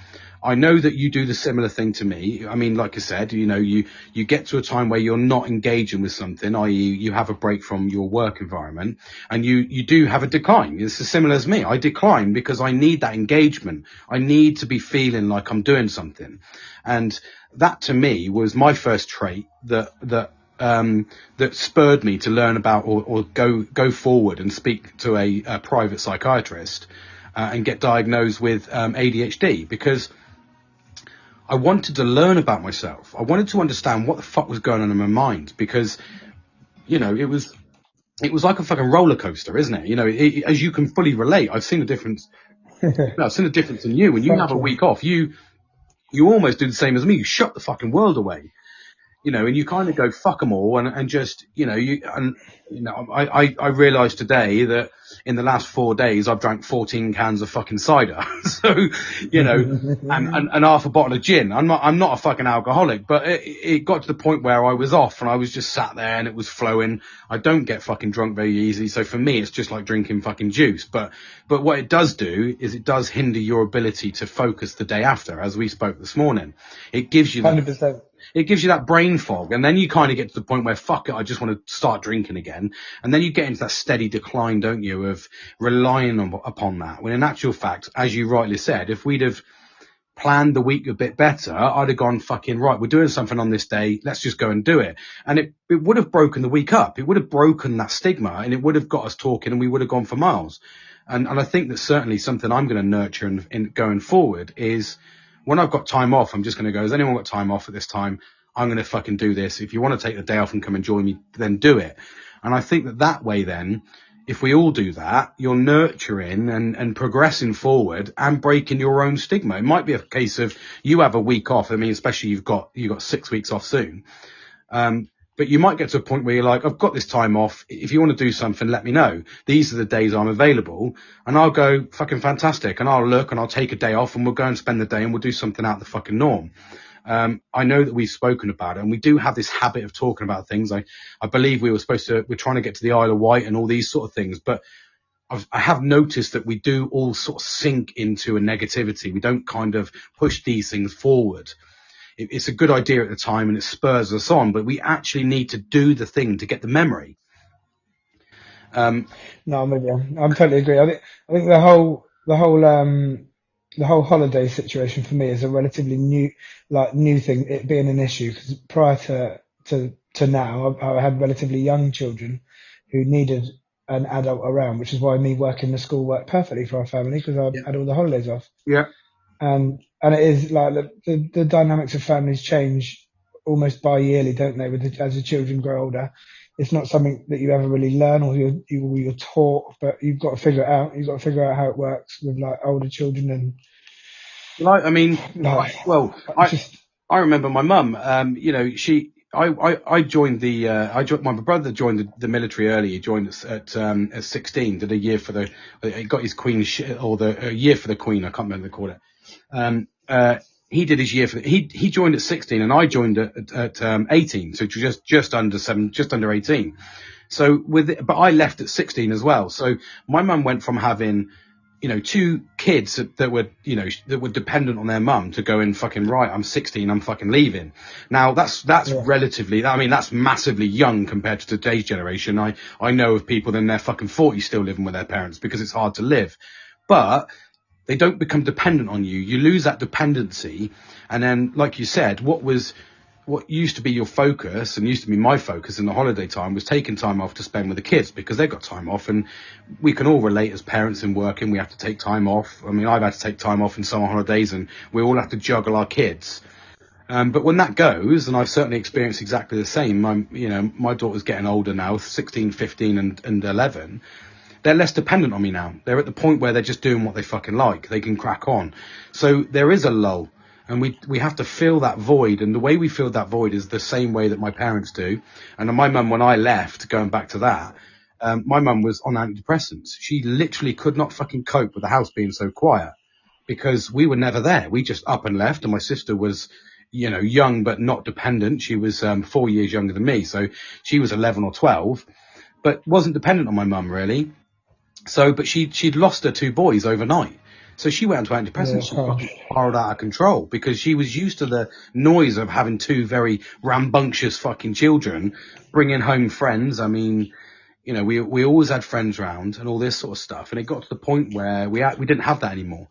I know that you do the similar thing to me. I mean, like I said, you get to a time where you're not engaging with something, i.e. you have a break from your work environment, and you do have a decline. It's as similar as me. I decline because I need that engagement. I need to be feeling like I'm doing something. And that to me was my first trait that spurred me to learn about or go forward and speak to a private psychiatrist and get diagnosed with ADHD, because I wanted to learn about myself. I wanted to understand what the fuck was going on in my mind, because, it was like a fucking roller coaster, isn't it? As you can fully relate, I've seen the difference. I've seen the difference in you. When you have a week off, you almost do the same as me. You shut the fucking world away, and you kind of go fuck them all, and just, I realised today that in the last 4 days I've drank 14 cans of fucking cider, so and half a bottle of gin. I'm not a fucking alcoholic, but it got to the point where I was off and I was just sat there and it was flowing. I don't get fucking drunk very easily, so for me it's just like drinking fucking juice. But what it does do is it does hinder your ability to focus the day after, as we spoke this morning. It gives you 100%. It gives you that brain fog, and then you kind of get to the point where, fuck it, I just want to start drinking again. And then you get into that steady decline, don't you, of relying upon that. When in actual fact, as you rightly said, if we'd have planned the week a bit better, I'd have gone, fucking right, we're doing something on this day, let's just go and do it. And it would have broken the week up. It would have broken that stigma, and it would have got us talking, and we would have gone for miles. And I think that certainly something I'm going to nurture in going forward is, when I've got time off, I'm just going to go, has anyone got time off at this time? I'm going to fucking do this. If you want to take the day off and come and join me, then do it. And I think that way then, if we all do that, you're nurturing and progressing forward and breaking your own stigma. It might be a case of you have a week off. I mean, especially you've got 6 weeks off soon. But you might get to a point where you're like, I've got this time off. If you want to do something, let me know. These are the days I'm available. And I'll go, fucking fantastic. And I'll look and I'll take a day off and we'll go and spend the day and we'll do something out of the fucking norm. I know that we've spoken about it, and we do have this habit of talking about things. I believe we're trying to get to the Isle of Wight and all these sort of things. But I have noticed that we do all sort of sink into a negativity. We don't kind of push these things forward. It's a good idea at the time and it spurs us on, but we actually need to do the thing to get the memory. No, I'm with you. I'm totally agree. I think the whole holiday situation for me is a relatively new thing, it being an issue, because prior to now, I had relatively young children who needed an adult around, which is why me working the school worked perfectly for our family, because I had all the holidays off. Yeah. And it is like the dynamics of families change almost bi-yearly, don't they? As the children grow older, it's not something that you ever really learn or you're taught, but you've got to figure it out. You've got to figure out how it works with like older children and. I remember my mum. I joined my brother joined the military early. He joined at 16. Did a year for he got his queen a year for the queen. I can't remember what they call it. he did his year he joined at 16 and I joined at 18, so just under 18. So but I left at 16 as well. So my mum went from having, you know, 2 kids that were dependent on their mum to going fucking, right, I'm 16, I'm fucking leaving. Now that's relatively, I mean, that's massively young compared to today's generation. I know of people in their fucking 40s still living with their parents because it's hard to live, but they don't become dependent on you. You lose that dependency. And then, like you said, what used to be your focus and used to be my focus in the holiday time was taking time off to spend with the kids because they got time off, and we can all relate as parents in working. We have to take time off. I mean, I've had to take time off in summer holidays, and we all have to juggle our kids. But when that goes, and I've certainly experienced exactly the same, my daughter's getting older now, 16, 15 and 11. They're less dependent on me now. They're at the point where they're just doing what they fucking like. They can crack on. So there is a lull. And we have to fill that void. And the way we fill that void is the same way that my parents do. And my mum, when I left, going back to that, my mum was on antidepressants. She literally could not fucking cope with the house being so quiet because we were never there. We just up and left. And my sister was, you know, young but not dependent. She was 4 years younger than me. So she was 11 or 12, but wasn't dependent on my mum really. So, but she'd lost her 2 boys overnight. So she went onto antidepressants. She fucking spiraled out of control because she was used to the noise of having 2 very rambunctious fucking children, bringing home friends. I mean, you know, we always had friends round and all this sort of stuff. And it got to the point where we didn't have that anymore.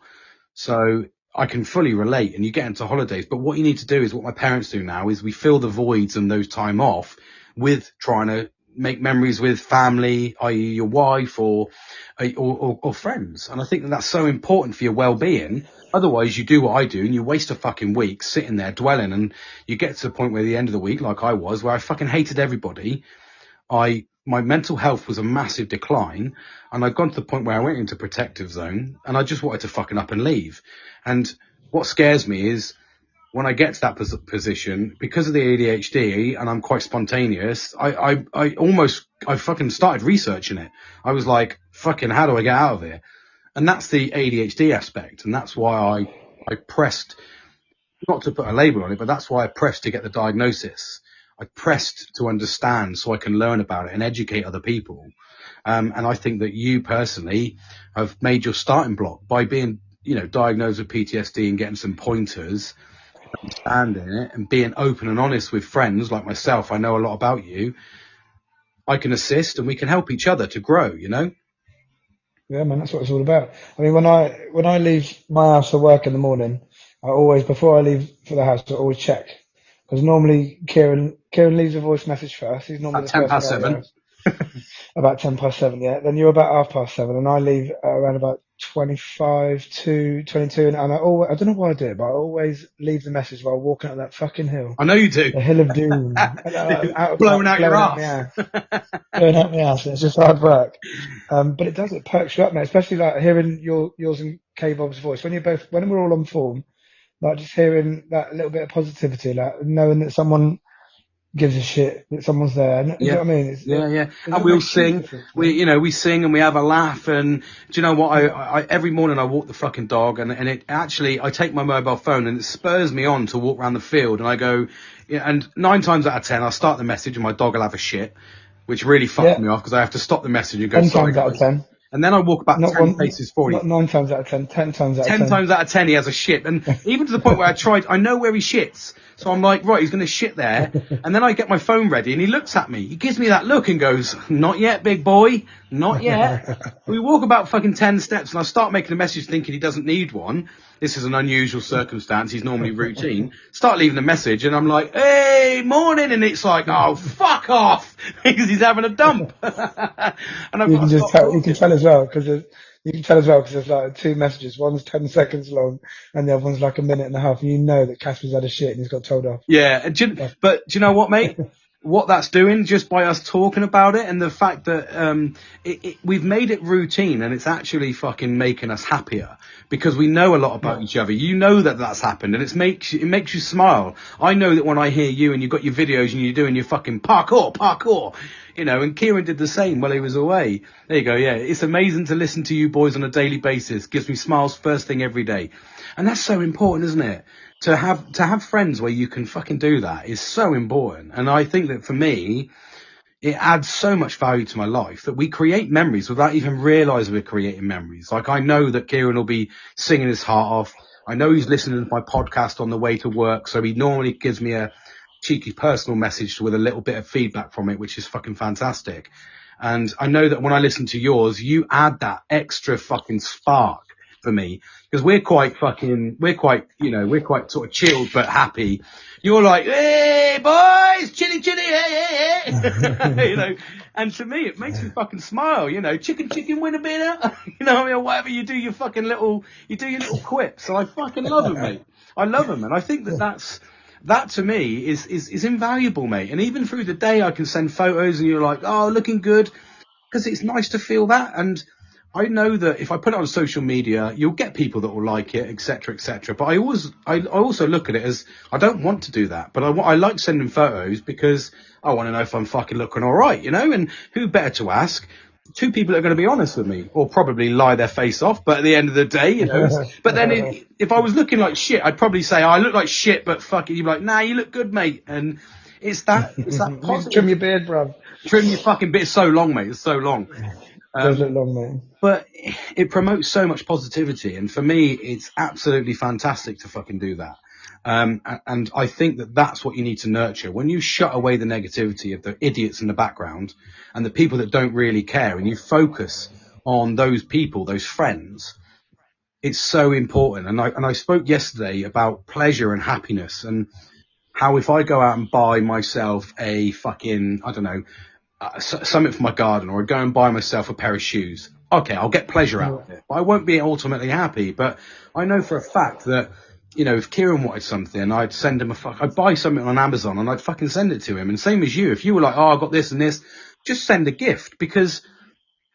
So I can fully relate, and you get into holidays. But what you need to do is what my parents do now is we fill the voids and those time off with trying to make memories with family, i.e. your wife or friends. And I think that's so important for your well-being. Otherwise you do what I do and you waste a fucking week sitting there dwelling, and you get to the point where at the end of the week, like I was, where I fucking hated everybody. My mental health was a massive decline, and I'd gone to the point where I went into protective zone and I just wanted to fucking up and leave. And what scares me is when I get to that position, because of the ADHD and I'm quite spontaneous, I fucking started researching it. I was like, fucking, how do I get out of here? And that's the ADHD aspect. And that's why I pressed, not to put a label on it, but that's why I pressed to get the diagnosis. I pressed to understand so I can learn about it and educate other people. And I think that you personally have made your starting block by being, you know, diagnosed with PTSD and getting some pointers, understanding it and being open and honest with friends like myself. I know a lot about you. I can assist and we can help each other to grow, you know? Yeah, man, that's what it's all about. I mean, when I leave my house for work in the morning, before I leave for the house, I always check. Because normally Kieran leaves a voice message first. He's normally at 7:10. About 7:10, yeah. Then you're about 7:30, and I leave around about 25 to 22. And I don't know why I do it, but I always leave the message while walking up that fucking hill. I know you do. The hill of doom. Blowing out your ass. Blowing out my ass. It's just hard work. But it perks you up, mate. Especially like hearing yours and K-Bob's voice. When we're all on form, like just hearing that little bit of positivity, like knowing that someone gives a shit, that someone's there. You know what I mean? Yeah. And we'll sing. We sing and we have a laugh. And do you know what? I every morning I walk the fucking dog, and it actually, I take my mobile phone and it spurs me on to walk around the field. And I go, and 9 times out of 10, I'll start the message and my dog will have a shit, which really fucks me off because I have to stop the message and go, 10 times out of 10. And then I walk about 10 paces forward. Not 9 times out of 10, 10 times out of 10. 10 times out of 10 he has a shit. And even to the point where I know where he shits. So I'm like, right, he's going to shit there. And then I get my phone ready and he looks at me. He gives me that look and goes, not yet, big boy. Not yet. We walk about fucking 10 steps and I start making a message thinking he doesn't need one. This is an unusual circumstance. He's normally routine. Start leaving a message and I'm like, hey, morning. And it's like, oh, fuck off. Because he's having a dump. And you can tell as well because there's like 2 messages. One's 10 seconds long and the other one's like a minute and a half. And you know that Casper's had a shit and he's got told off. Yeah. But do you know what, mate? What that's doing just by us talking about it and the fact that we've made it routine and it's actually fucking making us happier because we know a lot about each other. You know that that's happened and it makes you smile. I know that when I hear you and you've got your videos and you're doing your fucking parkour, you know, and Kieran did the same while he was away. There you go. Yeah. It's amazing to listen to you boys on a daily basis. Gives me smiles first thing every day. And that's so important, isn't it? to have friends where you can fucking do that is so important. And I think that for me, it adds so much value to my life that we create memories without even realising we're creating memories. Like, I know that Kieran will be singing his heart off. I know he's listening to my podcast on the way to work, so he normally gives me a cheeky personal message with a little bit of feedback from it, which is fucking fantastic. And I know that when I listen to yours, you add that extra fucking spark for me, because we're quite sort of chilled but happy. You're like, hey boys, chitty chitty, hey, hey. And to me, it makes me fucking smile, chicken, win a bit, whatever you do, your little quips. So I fucking love them, mate. I love them. And I think that to me is invaluable, mate. And even through the day, I can send photos and you're like, oh, looking good, because it's nice to feel that. And I know that if I put it on social media, you'll get people that will like it, etc., etc. But I also look at it as, I don't want to do that, but I like sending photos because I want to know if I'm fucking looking all right, and who better to ask? Two people that are going to be honest with me, or probably lie their face off. But at the end of the day, but then if I was looking like shit, I'd probably say, I look like shit, but fuck it. You'd be like, nah, you look good, mate. And it's that positive. Trim your beard, bruv. Trim your fucking beard. It's so long, mate. It's so long. Does look long, mate. But it promotes so much positivity, and for me, it's absolutely fantastic to fucking do that. And I think that that's what you need to nurture. When you shut away the negativity of the idiots in the background and the people that don't really care, and you focus on those people, those friends, it's so important. And I spoke yesterday about pleasure and happiness, and how if I go out and buy myself a fucking, I don't know, something for my garden, or I go and buy myself a pair of shoes. Okay, I'll get pleasure out of it, but I won't be ultimately happy. But I know for a fact that, if Kieran wanted something, I'd send him I'd buy something on Amazon and I'd fucking send it to him. And same as you, if you were like, oh, I got this and this, just send a gift, because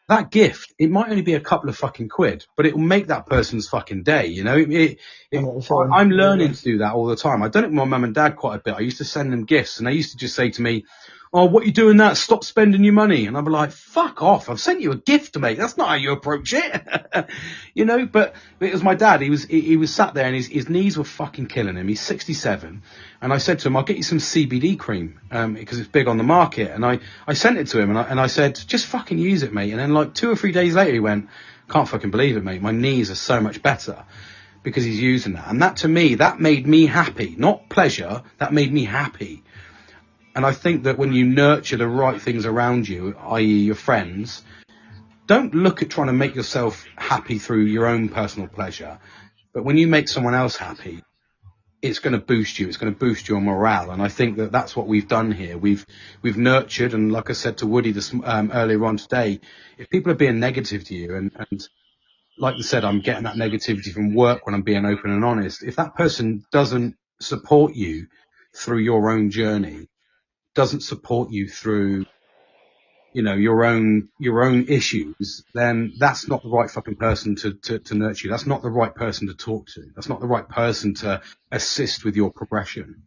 that gift, it might only be a couple of fucking quid, but it will make that person's fucking day, I'm learning to do that all the time. I've done it with my mum and dad quite a bit. I used to send them gifts, and they used to just say to me, oh, what you doing that? Stop spending your money. And I'd be like, fuck off. I've sent you a gift, mate. That's not how you approach it. But it was my dad. He was sat there and his knees were fucking killing him. He's 67. And I said to him, I'll get you some CBD cream, because it's big on the market. And I sent it to him and I said, just fucking use it, mate. And then like 2 or 3 days later, he went, can't fucking believe it, mate. My knees are so much better because he's using that. And that, to me, that made me happy, not pleasure. That made me happy. And I think that when you nurture the right things around you, i.e. your friends, don't look at trying to make yourself happy through your own personal pleasure. But when you make someone else happy, it's going to boost you. It's going to boost your morale. And I think that that's what we've done here. We've nurtured. And like I said to Woody earlier on today, if people are being negative to you, and like I said, I'm getting that negativity from work when I'm being open and honest. If that person doesn't support you through your own journey, doesn't support you through, your own issues, then that's not the right fucking person to nurture you. That's not the right person to talk to. That's not the right person to assist with your progression.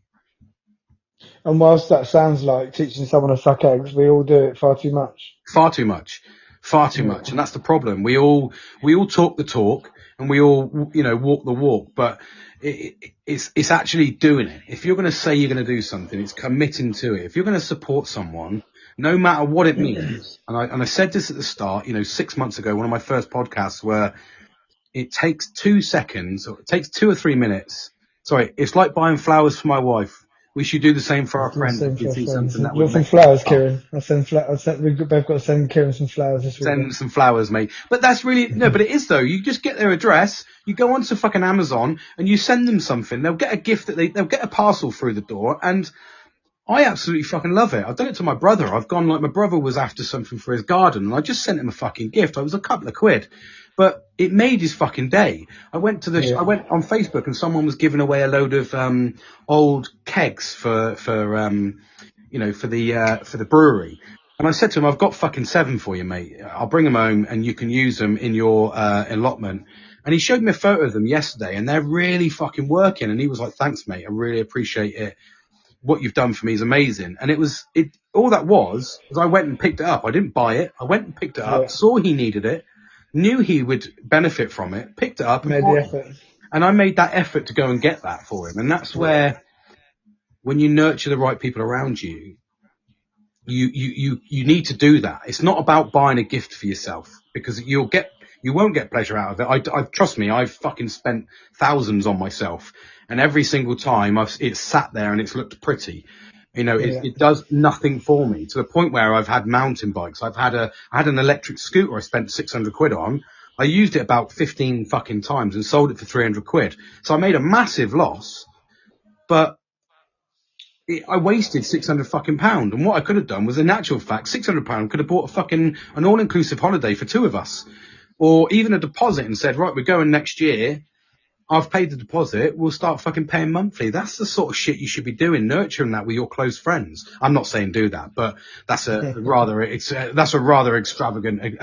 And whilst that sounds like teaching someone to suck eggs, we all do it far too much. Far too much. And that's the problem. We all talk the talk, and we all, walk the walk, but it's actually doing it. If you're going to say you're going to do something, it's committing to it. If you're going to support someone, no matter what it means, and I said this at the start, 6 months ago, one of my first podcasts, where it takes 2 seconds, or it takes 2 or 3 minutes. Sorry, it's like buying flowers for my wife. We should do the same for our friends. If you see something that would some flowers, Kieran. We've both got to send Kieran some flowers this week. Send some flowers, mate. But that's really, no, but it is though. You just get their address, you go onto fucking Amazon, and you send them something. They'll get a gift they'll get a parcel through the door, and I absolutely fucking love it. I've done it to my brother. I've gone, like, my brother was after something for his garden, and I just sent him a fucking gift. It was a couple of quid, but it made his fucking day. I went on Facebook, and someone was giving away a load of old kegs for the brewery. And I said to him, I've got fucking 7 for you, mate. I'll bring them home and you can use them in your allotment. And he showed me a photo of them yesterday, and they're really fucking working. And he was like, thanks, mate. I really appreciate it. What you've done for me is amazing. And all that was I went and picked it up. I didn't buy it. I went and picked it up, saw he needed it, knew he would benefit from it, picked it up, made the effort, And I made that effort to go and get that for him. And that's where, when you nurture the right people around you, you need to do that. It's not about buying a gift for yourself, because you won't get pleasure out of it. I trust me, I've fucking spent thousands on myself, and every single time it's sat there and it's looked pretty. You know, it does nothing for me, to the point where I've had mountain bikes. I had an electric scooter I spent 600 quid on. I used it about 15 fucking times and sold it for 300 quid. So I made a massive loss, but I wasted 600 fucking pound. And what I could have done was, in actual fact, 600 pound could have bought an all-inclusive holiday for two of us, or even a deposit, and said, right, we're going next year. I've paid the deposit. We'll start fucking paying monthly. That's the sort of shit you should be doing, nurturing that with your close friends. I'm not saying do that, but that's a rather extravagant,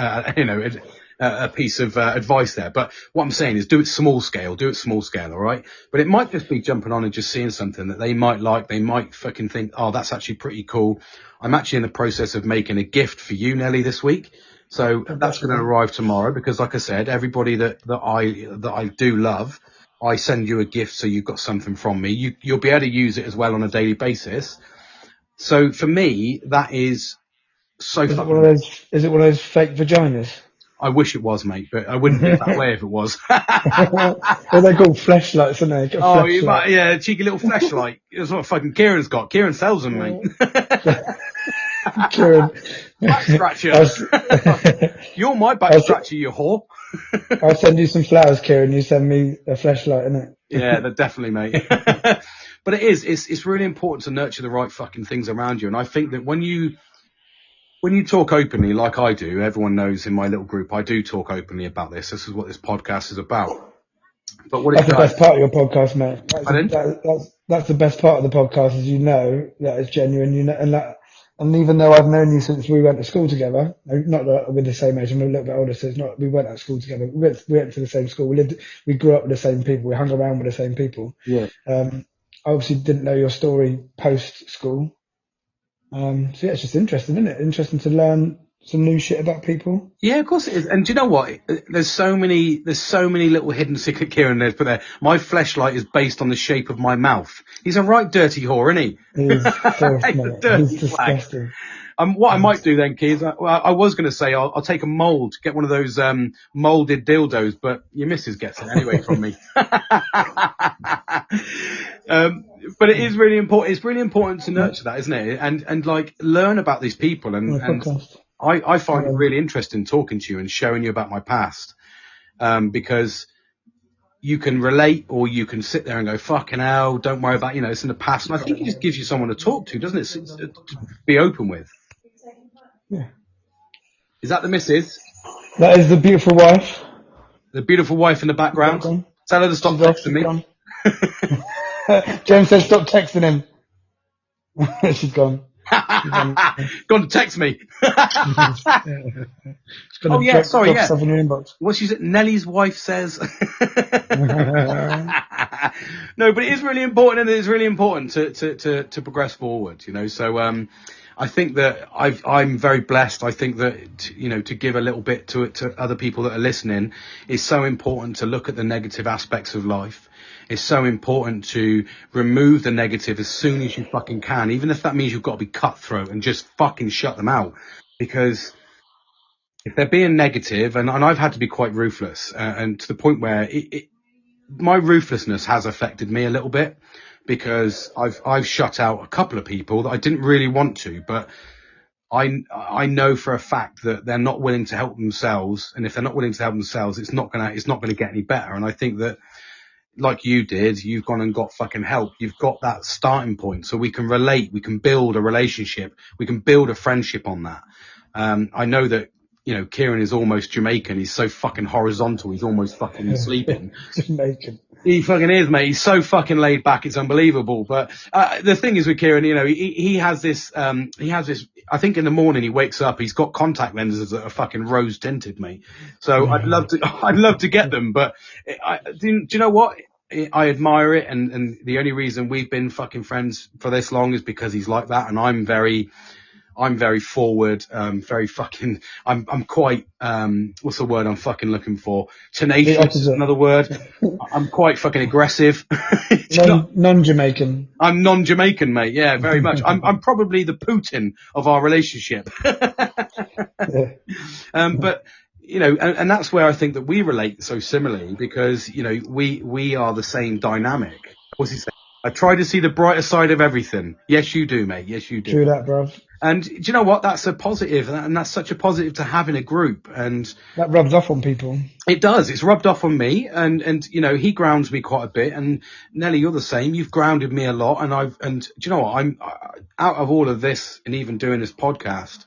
a piece of advice there. But what I'm saying is, do it small scale, all right? But it might just be jumping on and just seeing something that they might like. They might fucking think, oh, that's actually pretty cool. I'm actually in the process of making a gift for you, Nelly, this week. So that's going to arrive tomorrow, because like I said, everybody that I do love, I send you a gift, so you've got something from me. You'll be able to use it as well on a daily basis. So for me, that is so Is it one of those fake vaginas? I wish it was, mate, but I wouldn't be that way if it was. Well, they're called fleshlights, aren't they? Oh, yeah, cheeky little fleshlight. That's what fucking Kieran's got. Kieran sells them, mate. Kieran. Back scratcher. You're my back scratcher, you whore. I'll send you some flowers, Kieran. You send me a fleshlight, innit? Yeah, definitely, mate. But it's really important to nurture the right fucking things around you. And I think that when you talk openly, like I do, everyone knows in my little group, I do talk openly about this. This is what this podcast is about. But that's the best part of your podcast, mate. That's the best part of the podcast, is that it's genuine, and even though I've known you since we went to school together, not that we're the same age, I'm a little bit older, so it's not, we went to school together. We went to the same school. We grew up with the same people. We hung around with the same people. Yeah. I obviously didn't know your story post school. So yeah, it's just interesting, isn't it? Interesting to learn some new shit about people. Yeah, of course it is. And do you know what? There's so many little hidden secret Kieran there's put there. My fleshlight is based on the shape of my mouth. He's a right dirty whore, isn't he? He's disgusting. What I might do then, Keith, I was going to say I'll take a mould, get one of those moulded dildos, but your missus gets it anyway from me. But it is really important. It's really important to nurture that, isn't it? And like learn about these people. And I find it really interesting talking to you and showing you about my past, because you can relate, or you can sit there and go, fucking hell, don't worry about, it's in the past. And I think it just gives you someone to talk to, doesn't it? To be open with. Yeah. Is that the missus? That is the beautiful wife. The beautiful wife in the background. Tell her to stop texting me. James said stop texting him. She's gone. Gone to text me. Oh yeah, sorry, yeah. Stuff in your inbox. What Nelly's wife says. No, but it is really important, and it is really important to progress forward, So I think that I'm very blessed. I think that to give a little bit to other people that are listening is so important, to look at the negative aspects of life. It's so important to remove the negative as soon as you fucking can, even if that means you've got to be cutthroat and just fucking shut them out. Because if they're being negative, and I've had to be quite ruthless, and to the point where my ruthlessness has affected me a little bit, because I've shut out a couple of people that I didn't really want to, but I know for a fact that they're not willing to help themselves, and if they're not willing to help themselves, it's not gonna get any better. And I think that, like you did, you've gone and got fucking help. You've got that starting point, so we can relate, we can build a relationship, we can build a friendship on that. I know that, Kieran is almost Jamaican. He's so fucking horizontal. He's almost fucking sleeping. Jamaican. He fucking is, mate. He's so fucking laid back. It's unbelievable. But the thing is with Kieran, he has this. I think in the morning he wakes up, he's got contact lenses that are fucking rose tinted, mate. So I'd love to get them. But do you know what? I admire it, and the only reason we've been fucking friends for this long is because he's like that, and I'm very forward, I'm quite, what's the word I'm fucking looking for? Tenacious is another word. I'm quite fucking aggressive. You know, Non-Jamaican. I'm non-Jamaican, mate. Yeah, very much. I'm probably the Putin of our relationship. Yeah. But you know, and that's where I think that we relate so similarly, because you know we are the same dynamic. What's he saying? I try to see the brighter side of everything. Yes, you do, mate. Yes, you do. True that, bruv. And do you know what? That's a positive, and that's such a positive to have in a group. And That rubs off on people. it does. It's rubbed off on me, and you know, he grounds me quite a bit. And Nelly, you're the same. You've grounded me a lot, and do you know what? I'm out of all of this, and even doing this podcast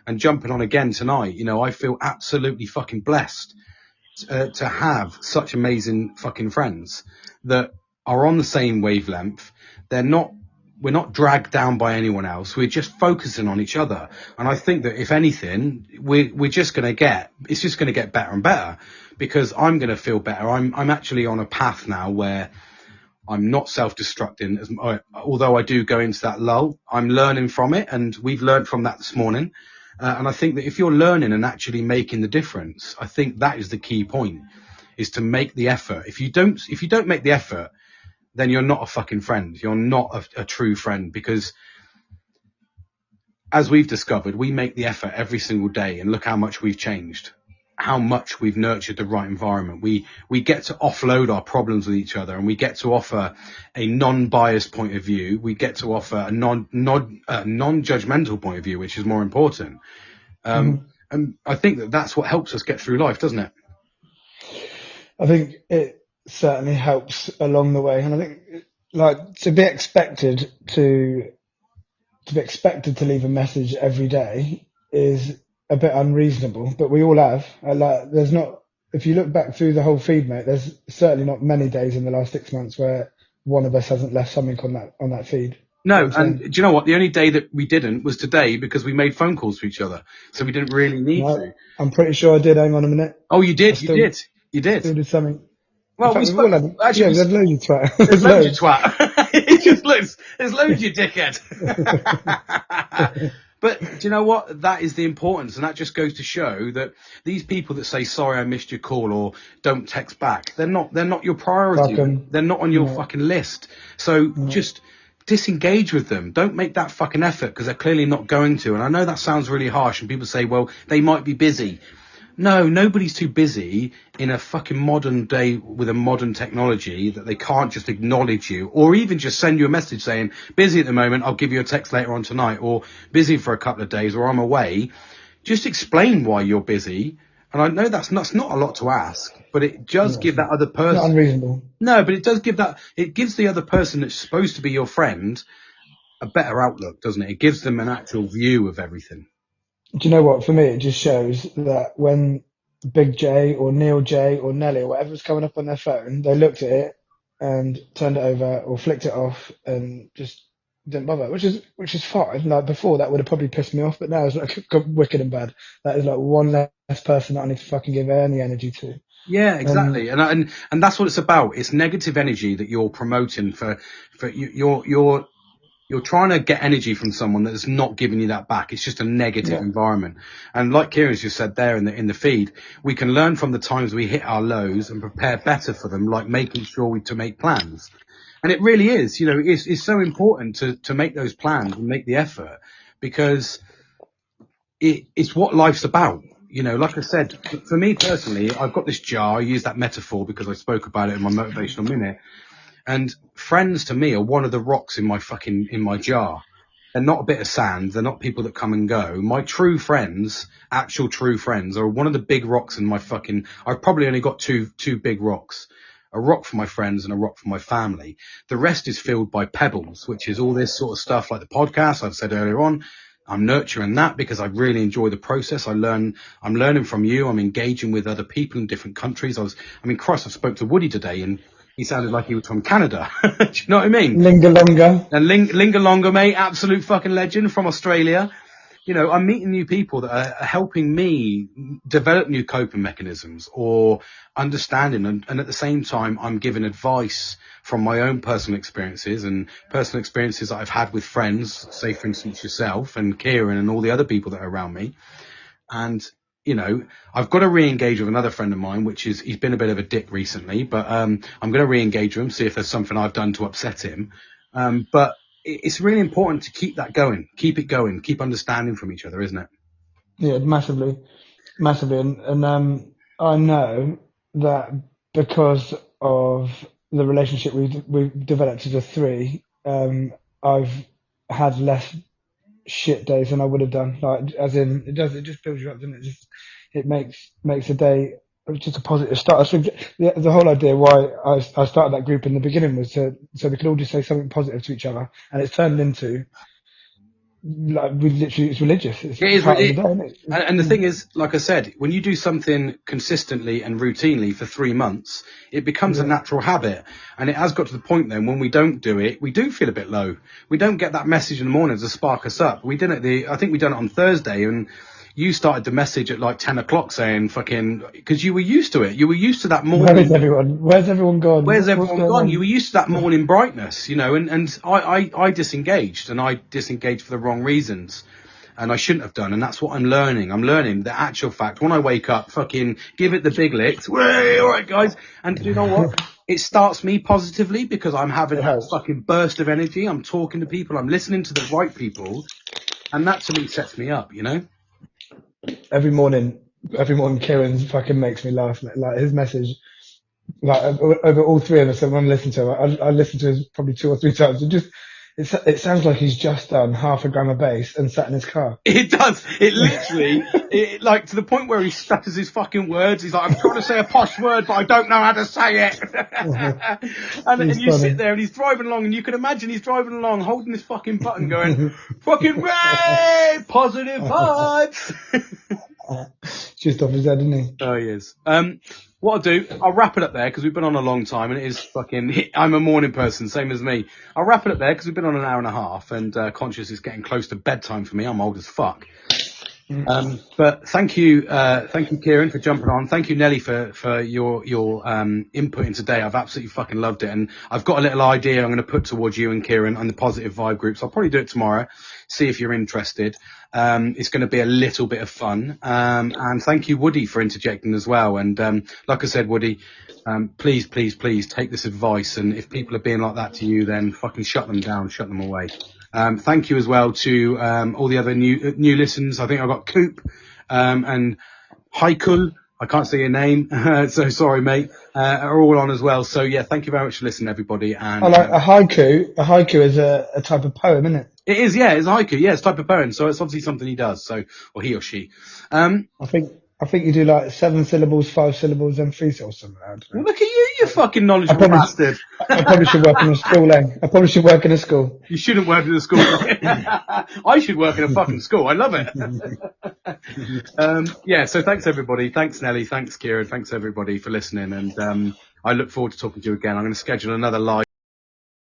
and jumping on again tonight. You know, I feel absolutely fucking blessed to have such amazing fucking friends that are on the same wavelength. We're not dragged down by anyone else. We're just focusing on each other. And I think that if anything, it's just going to get better and better, because I'm going to feel better. I'm actually on a path now where I'm not self-destructing, although I do go into that lull. I'm learning from it, and we've learned from that this morning. And I think that if you're learning and actually making the difference, I think that is the key point, is to make the effort. If you don't make the effort, then you're not a fucking friend. You're not a true friend, because as we've discovered, we make the effort every single day, and look how much we've changed, how much we've nurtured the right environment. We get to offload our problems with each other, and we get to offer a non-biased point of view. We get to offer a non-judgmental point of view, which is more important. And I think that that's what helps us get through life, doesn't it? I think it certainly helps along the way, and I think, like, to be expected to leave a message every day is a bit unreasonable, but we all have. Like, there's not, if you look back through the whole feed, mate, there's certainly not many days in the last 6 months where one of us hasn't left something on that feed. No, and do you know what? The only day that we didn't was today, because we made phone calls to each other, so we didn't really need to. I'm pretty sure I did. Hang on a minute. Oh, you did. You did. Still did something. Well, fact, we spoke. Actually, there's loads, you twat. There's loads, you twat. It just looks. There's loads, you dickhead. But do you know what? That is the importance, and that just goes to show that these people that say sorry I missed your call or don't text back, they're not your priority. They're not on your fucking list. So just disengage with them. Don't make that fucking effort, because they're clearly not going to. And I know that sounds really harsh, and people say, well, they might be busy. No, nobody's too busy in a fucking modern day with a modern technology that they can't just acknowledge you, or even just send you a message saying, busy at the moment, I'll give you a text later on tonight, or busy for a couple of days, or I'm away. Just explain why you're busy. And I know that's not a lot to ask, but it does give that other person... Not unreasonable. No, but it does give it gives the other person that's supposed to be your friend a better outlook, doesn't it? It gives them an actual view of everything. Do you know what? For me, it just shows that when Big J or Neil J or Nelly or whatever was coming up on their phone, they looked at it and turned it over or flicked it off and just didn't bother, which is fine. Like, before, that would have probably pissed me off, but now it's like wicked and bad. That is like one less person that I need to fucking give any energy to. Yeah, exactly. And that's what it's about. It's negative energy that you're promoting for you're trying to get energy from someone that's not giving you that back. It's just a negative environment. And like Kieran's just said there in the feed, we can learn from the times we hit our lows and prepare better for them, like making sure to make plans. And it really is, you know, it's so important to make those plans and make the effort, because it's what life's about. You know, like I said, for me personally, I've got this jar. I use that metaphor because I spoke about it in my motivational minute. And friends to me are one of the rocks in my jar. They're not a bit of sand. They're not people that come and go. My true friends, actual true friends, are one of the big rocks in my I've probably only got two big rocks. A rock for my friends and a rock for my family. The rest is filled by pebbles, which is all this sort of stuff like the podcast I've said earlier on. I'm nurturing that because I really enjoy the process. I'm learning from you. I'm engaging with other people in different countries. I spoke to Woody today, and he sounded like he was from Canada. Do you know what I mean? Lingalonga. And Lingalonga, mate, absolute fucking legend from Australia. You know, I'm meeting new people that are helping me develop new coping mechanisms or understanding. And at the same time, I'm giving advice from my own personal experiences and personal experiences that I've had with friends, say, for instance, yourself and Kieran and all the other people that are around me. And you know, I've got to re-engage with another friend of mine, which is, he's been a bit of a dick recently, but I'm going to re-engage with him, see if there's something I've done to upset him. But it's really important to keep that going, keep it going, keep understanding from each other, isn't it? Yeah, massively. And I know that because of the relationship we've developed as a three, I've had less shit days than I would have done. Like, as in, it just builds you up, doesn't it? It makes a day just a positive start. I think the whole idea why I started that group in the beginning was so we could all just say something positive to each other, and it's turned into, like, it's religious. It's It is, part of the day, isn't it? and the thing is, like I said, when you do something consistently and routinely for 3 months, it becomes a natural habit. And it has got to the point then when we don't do it, we do feel a bit low. We don't get that message in the morning to spark us up. I think we done it on Thursday, and you started the message at like 10 o'clock saying fucking, because you were used to it. You were used to that morning. Where's everyone? Where's everyone gone? Where's everyone gone? You were used to that morning brightness, you know, and I disengaged, and I disengaged for the wrong reasons. And I shouldn't have done, and that's what I'm learning. I'm learning the actual fact. When I wake up, fucking give it the big licks. Way, all right, guys. And you know what? It starts me positively because I'm having a fucking burst of energy. I'm talking to people. I'm listening to the right people, and that to me sets me up, you know. Every morning, Kieran fucking makes me laugh. Like, his message, like, over all three of us, when I listen to him, I listen to it probably 2 or 3 times. It sounds like he's just done half a gram of bass and sat in his car. It does. It literally, like, to the point where he stutters his fucking words. He's like, I'm trying to say a posh word, but I don't know how to say it. and you sit there and he's driving along, and you can imagine he's driving along holding this fucking button going, fucking Ray, positive vibes. Just off his head, isn't he? Oh, he is. What I'll do, I'll wrap it up there because we've been on a long time, and it is fucking, I'm a morning person, same as me. I'll wrap it up there because we've been on an hour and a half, and conscious is getting close to bedtime for me. I'm old as fuck. But thank you, Kieran, for jumping on. Thank you, Nelly, for your input in today. I've absolutely fucking loved it, and I've got a little idea I'm going to put towards you and Kieran on the positive vibe groups. I'll probably do it tomorrow. See if you're interested. It's going to be a little bit of fun. And thank you, Woody, for interjecting as well. And like I said, Woody, please take this advice. And if people are being like that to you, then fucking shut them down, shut them away. Thank you as well to all the other new listeners. I think I got Coop and Haikul. I can't say your name, so sorry, mate. Are all on as well. So yeah, thank you very much for listening, everybody. And I like a haiku. A haiku is a type of poem, isn't it? It is, yeah. It's a haiku, yeah. It's a type of poem, so it's obviously something he does. So, or he or she. I think you do like 7 syllables, 5 syllables, and 3 syllables. Something like that. Well, look at you fucking knowledgeable bastard. I probably should work in a school, I probably should work in a school. You shouldn't work in a school. I should work in a fucking school. I love it. Yeah, so thanks everybody. Thanks Nelly. Thanks Kieran. Thanks everybody for listening. And I look forward to talking to you again. I'm going to schedule another live.